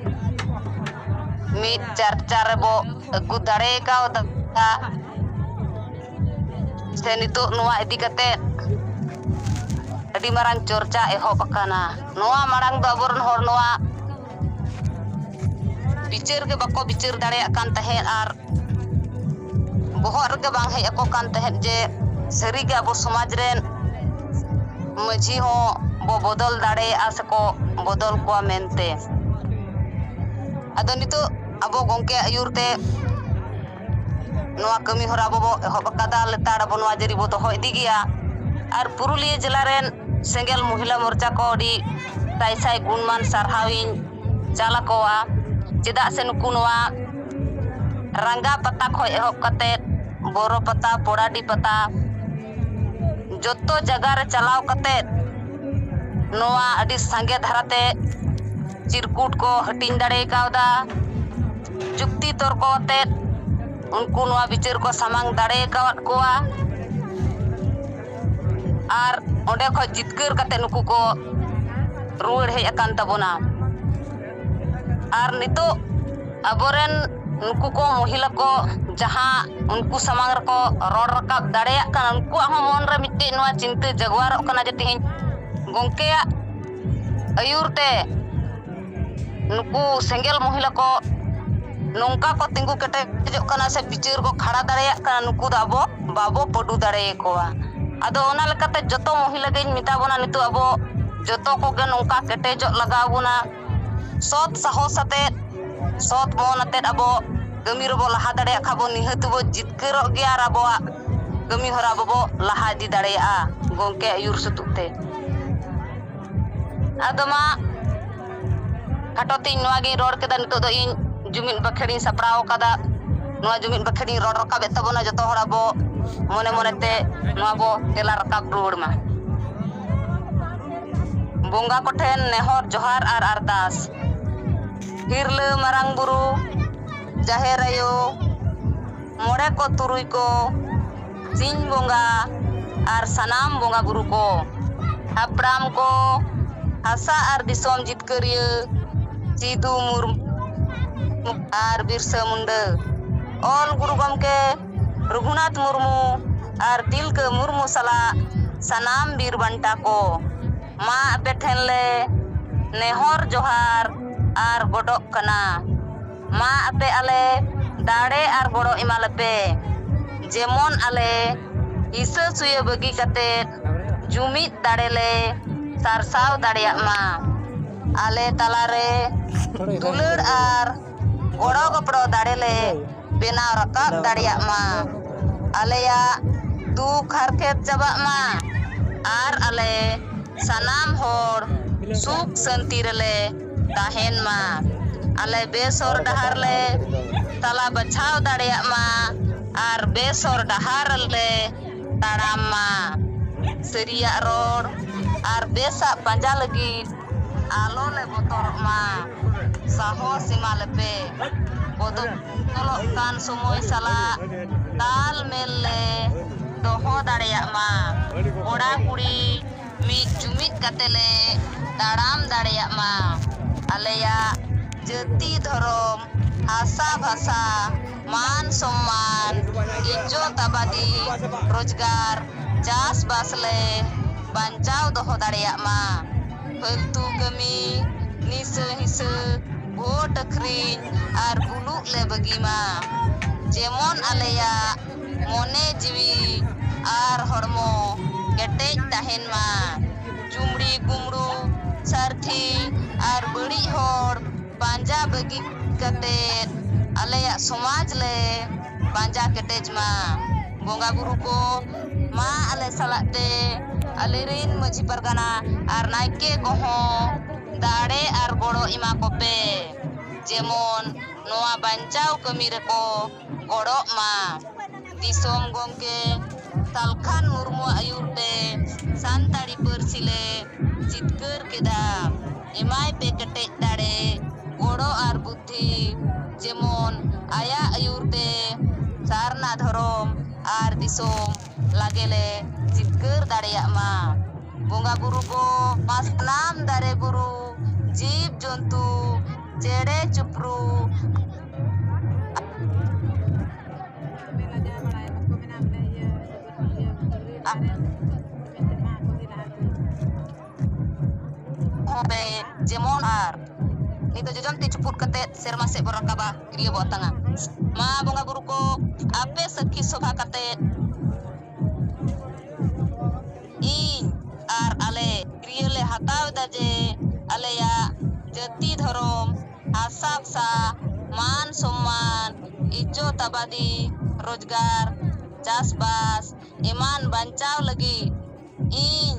ᱢᱤᱫ ᱪᱟᱨᱪᱟ ᱨᱮᱵᱚ ᱟᱹᱜᱩ ᱫᱟᱲᱮ ᱠᱟᱣᱫᱟ ᱥᱮ ᱱᱤᱛᱚᱜ ᱱᱚᱣᱟ ᱤᱫᱤ ᱠᱟᱛᱮᱫ ᱟᱹᱰᱤ ᱢᱟᱨᱟᱝ ᱪᱚᱨᱪᱟ ᱮᱦᱚᱵ ᱟᱠᱟᱱᱟ ᱱᱚᱣᱟ ᱢᱟᱲᱟᱝ ᱫᱚ ᱟᱵᱚᱨᱮᱱ ᱦᱚᱲ ᱱᱚᱣᱟ ᱵᱤᱪᱟᱹᱨ ᱜᱮ ᱵᱟᱠᱚ ᱵᱤᱪᱟᱹᱨ ᱫᱟᱲᱮᱭᱟᱜ ᱠᱟᱱ ᱛᱟᱦᱮᱸᱫ ᱟᱨ ᱵᱚᱦᱚᱜ ᱨᱮᱜᱮ ᱵᱟᱝ ᱦᱮᱡ ᱟᱠᱚ ᱠᱟᱱ ᱛᱟᱦᱮᱸᱫ ᱡᱮ ᱥᱟᱹᱨᱤᱜᱮ ᱟᱵᱚ ᱥᱚᱢᱟᱡᱽ ᱨᱮᱱ ᱢᱟᱹᱡᱷᱤ ᱦᱚᱸ ᱵᱚ ᱵᱚᱫᱚᱞ ᱫᱟᱲᱮᱭᱟᱜᱼᱟ ᱥᱮᱠᱚ ᱵᱚᱫᱚᱞ ᱠᱚᱣᱟ ᱢᱮᱱᱛᱮ ᱟᱫᱚ ᱱᱤᱛᱚᱜ ᱟᱵᱚ ᱜᱚᱢᱠᱮᱭᱟᱜ ᱟᱹᱭᱩᱨ ᱛᱮ ᱱᱚᱣᱟ ᱠᱟᱹᱢᱤ ᱦᱚᱨᱟ ᱟᱵᱚ ᱵᱚ ᱮᱦᱚᱵ ᱟᱠᱟᱫᱟ ᱞᱮᱛᱟᱲ ᱟᱵᱚ ᱱᱚᱣᱟ ᱡᱟᱹᱨᱤ ᱵᱚ ᱫᱚᱦᱚ ᱤᱫᱤ ᱜᱮᱭᱟ ᱟᱨ ᱯᱩᱨᱩᱞᱤᱭᱟᱹ ᱡᱮᱞᱟ ᱨᱮᱱ ᱥᱮᱸᱜᱮᱞ ᱢᱚᱦᱤᱞᱟ ᱢᱳᱨᱪᱟ ko ᱟᱹᱰᱤ ᱥᱟᱭ ᱥᱟᱭ ᱜᱩᱱᱢᱟᱱ ᱥᱟᱨᱦᱟᱣᱤᱧ ᱪᱟᱞ ᱟᱠᱚᱣᱟ ᱪᱮᱫᱟᱜ ᱥᱮ ᱱᱩᱠᱩ ᱱᱚᱣᱟ ᱨᱟᱸᱜᱟ ᱯᱟᱛᱟ ᱠᱷᱚᱡ ᱮᱦᱚᱵ ᱠᱟᱛᱮᱫ ᱵᱚᱨᱚ ᱯᱟᱛᱟ ᱯᱚᱲᱟᱰᱤ ᱯᱟᱛᱟ ᱡᱚᱛᱚ ᱡᱟᱭᱜᱟ ᱨᱮ ᱪᱟᱞᱟᱣ ᱠᱟᱛᱮᱫ ᱱᱚᱣᱟ ᱟᱹᱰᱤ ᱥᱟᱸᱜᱮ ᱫᱷᱟᱨᱟᱛᱮ ᱪᱤᱨᱠᱩᱴ ᱠᱚ ᱦᱟᱹᱴᱤᱧ ᱫᱟᱲᱮ ᱠᱟᱣᱫᱟ ᱡᱩᱠᱛᱤ ᱛᱚᱨᱠᱚ ᱟᱛᱮᱫ ᱩᱱᱠᱩ ᱱᱚᱣᱟ ᱵᱤᱪᱟᱹᱨ ᱠᱚ ᱥᱟᱢᱟᱝ ᱫᱟᱲᱮ ᱟᱠᱟᱫ ᱠᱚᱣᱟ ᱟᱨ ᱚᱸᱰᱮ ᱠᱷᱚᱡ ᱡᱤᱛᱠᱟᱹᱨ ᱠᱟᱛᱮᱫ ᱱᱩᱠᱩ ᱠᱚ ᱨᱩᱣᱟᱹᱲ ᱦᱮᱡ ᱟᱠᱟᱱ ᱛᱟᱵᱚᱱᱟ ᱟᱨ ᱱᱤᱛᱚᱜ ᱟᱵᱚᱨᱮᱱ ᱱᱩᱠᱩ ko ᱢᱚᱦᱤᱞᱟ ko ᱡᱟᱦᱟᱸ ᱩᱱᱠᱩ ᱥᱟᱢᱟᱝ ᱨᱮᱠᱚ ᱨᱚᱲ ᱨᱟᱠᱟᱵ ᱫᱟᱲᱮᱭᱟᱜ ᱠᱟᱱᱟ ᱩᱱᱠᱩᱣᱟᱜ ᱦᱚᱸ ᱢᱚᱱ ᱨᱮ ᱢᱤᱫᱴᱮᱡ ᱱᱚᱣᱟ ᱪᱤᱱᱛᱟᱹ ᱡᱟᱜᱣᱟᱨᱚᱜ ᱠᱟᱱᱟ ᱡᱮ ᱛᱮᱦᱮᱧ ᱜᱚᱢᱠᱮᱭᱟᱜ ᱟᱹᱭᱩᱨ te ᱱᱩᱠᱩ ᱥᱮᱸᱜᱮᱞ ᱢᱚᱦᱤᱞᱟ ko nongka ko ᱛᱤᱸᱜᱩ ᱠᱮᱴᱮᱡᱚᱜ ᱠᱟᱱᱟ ᱥᱮ ᱵᱤᱪᱟᱹᱨ ᱠᱚ ᱠᱷᱟᱲᱟ ᱫᱟᱲᱮᱭᱟᱜ ᱠᱟᱱᱟ ᱱᱩᱠᱩ ᱫᱚ ᱟᱵᱚ ᱵᱟᱵᱚ ᱯᱟᱹᱰᱩ ᱫᱟᱲᱮᱭᱟᱠᱚᱣᱟ ᱟᱫᱚ ᱚᱱᱟ ᱞᱮᱠᱟᱛᱮ ᱡᱚᱛᱚ ᱢᱚᱦᱤᱞᱟ ᱜᱮᱧ ᱢᱮᱛᱟ ᱵᱚᱱᱟ ᱱᱤᱛᱚᱜ ᱟᱵᱚ ᱡᱚᱛᱚ ᱠᱚᱜᱮ ᱱᱚᱝᱠᱟ ᱠᱮᱴᱮᱡᱚᱜ ᱞᱟᱜᱟᱣ ᱵᱚᱱᱟ ᱥᱚᱛ ᱥᱟᱦᱚᱥ ᱟᱛᱮᱫ ᱥᱚᱛ ᱢᱚᱱ ᱟᱛᱮᱫ ᱟᱵᱚ ᱠᱟᱹᱢᱤ ᱨᱮᱵᱚ ᱞᱟᱦᱟ ᱫᱟᱲᱮᱭᱟᱜ ᱠᱷᱟᱱ ᱵᱚ ᱱᱤᱦᱟᱹᱛ ᱵᱚ ᱡᱤᱛᱠᱟᱹᱨᱚᱜ ᱜᱮᱭᱟ ᱟᱨ ᱟᱵᱚᱣᱟᱜ ᱠᱟᱹᱢᱤ ᱦᱚᱨᱟ ᱟᱵᱚ ᱵᱚ ᱞᱟᱦᱟ ᱤᱫᱤ ᱫᱟᱲᱮᱭᱟᱜᱼᱟ ᱜᱚᱢᱠᱮ ᱟᱹᱭᱩᱨ ᱥᱩᱛᱩᱜ ᱛᱮ ᱟᱫᱚ ᱢᱟ ᱠᱷᱟᱴᱚ ᱛᱤᱧ ᱱᱚᱣᱟ ᱜᱤᱧ ᱨᱚᱲ ᱠᱮᱫᱟ ᱱᱤᱛᱚᱜ ᱫᱚ ᱤᱧ ᱡᱩᱢᱤᱫ ᱵᱟᱠᱷᱮᱲᱤᱧ ᱥᱟᱯᱲᱟᱣ ᱟᱠᱟᱫᱟ ᱱᱚᱣᱟ ᱡᱩᱢᱤᱫ ᱵᱟᱠᱷᱮᱲᱤᱧ ᱨᱚᱲ ᱨᱟᱠᱟᱵᱮᱫ ᱛᱟᱵᱚᱱᱟ ᱡᱚᱛᱚ ᱦᱚᱲ ᱟᱵᱚ ᱢᱚᱱᱮ ᱢᱚᱱᱮᱛᱮ ᱱᱚᱣᱟ ᱵᱚ ᱛᱮᱞᱟ ᱨᱟᱠᱟᱵ ᱨᱩᱣᱟᱹᱲ ᱢᱟ ᱵᱚᱸᱜᱟ ᱠᱚᱴᱷᱮᱱ ᱱᱮᱦᱚᱨ ᱡᱚᱦᱟᱨ ᱟᱨ ᱟᱨᱫᱟᱥ ᱦᱤᱨᱞᱟᱹ ᱢᱟᱨᱟᱝ ᱵᱩᱨᱩ ᱡᱟᱦᱮᱨ ᱟᱭᱳ ᱢᱚᱬᱮ ko ᱛᱩᱨᱩᱭ ko ᱥᱤᱧ ᱵᱚᱸᱜᱟ ᱟᱨ ᱥᱟᱱᱟᱢ ᱵᱚᱸᱜᱟ ᱵᱩᱨᱩ ko ᱦᱟᱯᱲᱟᱢ ko ᱦᱟᱥᱟ ᱟᱨ ᱫᱤᱥᱚᱢ ᱡᱤᱛᱠᱟᱹᱨᱤᱭᱟᱹ ᱥᱤᱫᱩ ᱢᱩᱨᱢᱩ ᱟᱨ ᱵᱤᱨᱥᱟᱹ ᱢᱩᱱᱰᱟᱹ ᱚᱞ ᱜᱩᱨᱩ ᱜᱚᱢᱠᱮ ᱨᱚᱜᱷᱩᱱᱟᱛᱷ ᱢᱩᱨᱢᱩ ᱟᱨ ᱛᱤᱞᱠᱟᱹ ᱢᱩᱨᱢᱩ ᱥᱟᱞᱟᱜ ᱥᱟᱱᱟᱢ ᱵᱤᱨ ᱵᱟᱱᱴᱟ ko ᱢᱟ ᱟᱯᱮ ᱴᱷᱮᱱ ᱞᱮ ᱱᱮᱦᱚᱨ ᱡᱚᱦᱟᱨ ᱟᱨ ᱜᱚᱰᱚᱜ ᱠᱟᱱᱟ ᱢᱟ ᱟᱯᱮ ᱟᱞᱮ ᱫᱟᱲᱮ ᱟᱨ ᱜᱚᱲᱚ ᱮᱢᱟᱞᱮᱯᱮ ᱡᱮᱢᱚᱱ ᱟᱞᱮ ᱦᱤᱥᱟᱹ ᱥᱩᱭᱟᱹ ᱵᱟᱹᱜᱤ ᱠᱟᱛᱮᱫ ᱡᱩᱢᱤᱫ ᱫᱟᱲᱮ ᱞᱮ ᱥᱟᱨᱥᱟᱣ ᱫᱟᱲᱮᱭᱟᱜ ᱢᱟ ᱟᱞᱮ ᱛᱟᱞᱟᱨᱮ ᱫᱩᱞᱟᱹᱲ ᱟᱨ ᱜᱚᱲᱚ ᱜᱚᱯᱲᱚ ᱫᱟᱲᱮ ᱞᱮ ᱵᱮᱱᱟᱣ ᱨᱟᱠᱟᱵ ᱫᱟᱲᱮᱭᱟᱜ ᱢᱟ ᱟᱞᱮᱭᱟᱜ ᱫᱩᱠ ᱦᱟᱨᱠᱮᱛ ᱪᱟᱵᱟᱜ ᱢᱟ ᱟᱨ ᱟᱞᱮ ᱥᱟᱱᱟᱢ ᱦᱚᱲ ᱥᱩᱠ ᱥᱟᱱᱛᱤ ᱨᱮᱞᱮ ᱛᱟᱦᱮᱱ ᱢᱟ ᱟᱞᱮ ᱵᱮᱥᱚᱨ ᱰᱟᱦᱟᱨ ᱞᱮ ᱛᱟᱞᱟ ᱵᱟᱪᱷᱟᱣ ᱫᱟᱲᱮᱭᱟᱜ ᱢᱟ ᱟᱨ ᱵᱮᱥᱚᱨ ᱰᱟᱦᱟर ᱞᱮ ᱛᱟᱲᱟᱢ ᱢᱟ ᱥᱟᱹᱨᱤᱭᱟᱜ ᱨᱚᱲ ᱟᱨ ᱵᱮᱥᱟᱜ ᱯᱟᱸᱡᱟ ᱞᱟᱹᱜᱤᱫ ᱟᱞᱚ ᱞᱮ ᱵᱚᱛᱚᱨᱚᱜ ᱢᱟ ᱥᱟᱦᱚᱥ ᱮᱢᱟᱞᱮᱯᱮ ᱵᱚᱫᱚᱞᱚᱜ ᱠᱟᱱ ᱥᱚᱢᱚᱭ ᱥᱟᱞᱟᱜ ᱛᱟᱞ ᱢᱮᱞ ᱞᱮ ᱫᱚᱦᱚ ᱫᱟᱲᱮᱭᱟᱜ ᱢᱟ ᱠᱚᱲᱟ ᱠᱩᱲᱤ ᱢᱤᱫ ᱡᱩᱢᱤᱫ ᱠᱟᱛᱮ ᱞᱮ ᱛᱟᱲᱟᱢ ᱫᱟᱲᱮᱭᱟᱜ ᱢᱟ ᱟᱞᱮᱭᱟᱜ ᱡᱟᱹᱛᱤ ᱫᱷᱚᱨᱚᱢ आशा भाषा मान सम्मान इज्जत आबादी रोजगार चास बास ले बांचाव दोहो दाड़ेयाग मा फालतू कमी निसा हिसा भोट अखरीन आर बुलुक ले बगी मा जेमन आलेया मोने जीवी आर हड़मो केटेज ताहेन मा चुमड़ी कुमड़ू सारथी आर बड़ी होड़ पांजा बगी कतेत आलेया समाज ले पांजा केटेज मा बोंगा बुरु को मा आले सालाते आलेरिन मझी परगना आर नायके कोहो दाड़े आर गोड़ो इमा कोपे जेमन नोआ बांचाव कमी रेको गोड़ो मा दिसोम गोंके तालखान मुर्मू आयुरते सानताड़ी पारसी ले जितकर केदा एमाय पे केटेज दाड़े गोड़ो आर बुद्धि जेमन आया आयुरते सारना धरम आर दिसोम लागेले जितकर दाड़ेयाग मा बोंगा बुरु को मासनाम दारे बुरु जीव जंतु चेड़े चुपरू जेमon ar itu jojom ti cuput kate serma se borakaba kriya bo tanga ma bonga buru ko ape sakhi sobha kate in ar ale kriya le hataw daje ale ya jati dharom asap sa मान सम्मान इज्जत आबादी रोजगार चासबास एमान बांचाव लगी इन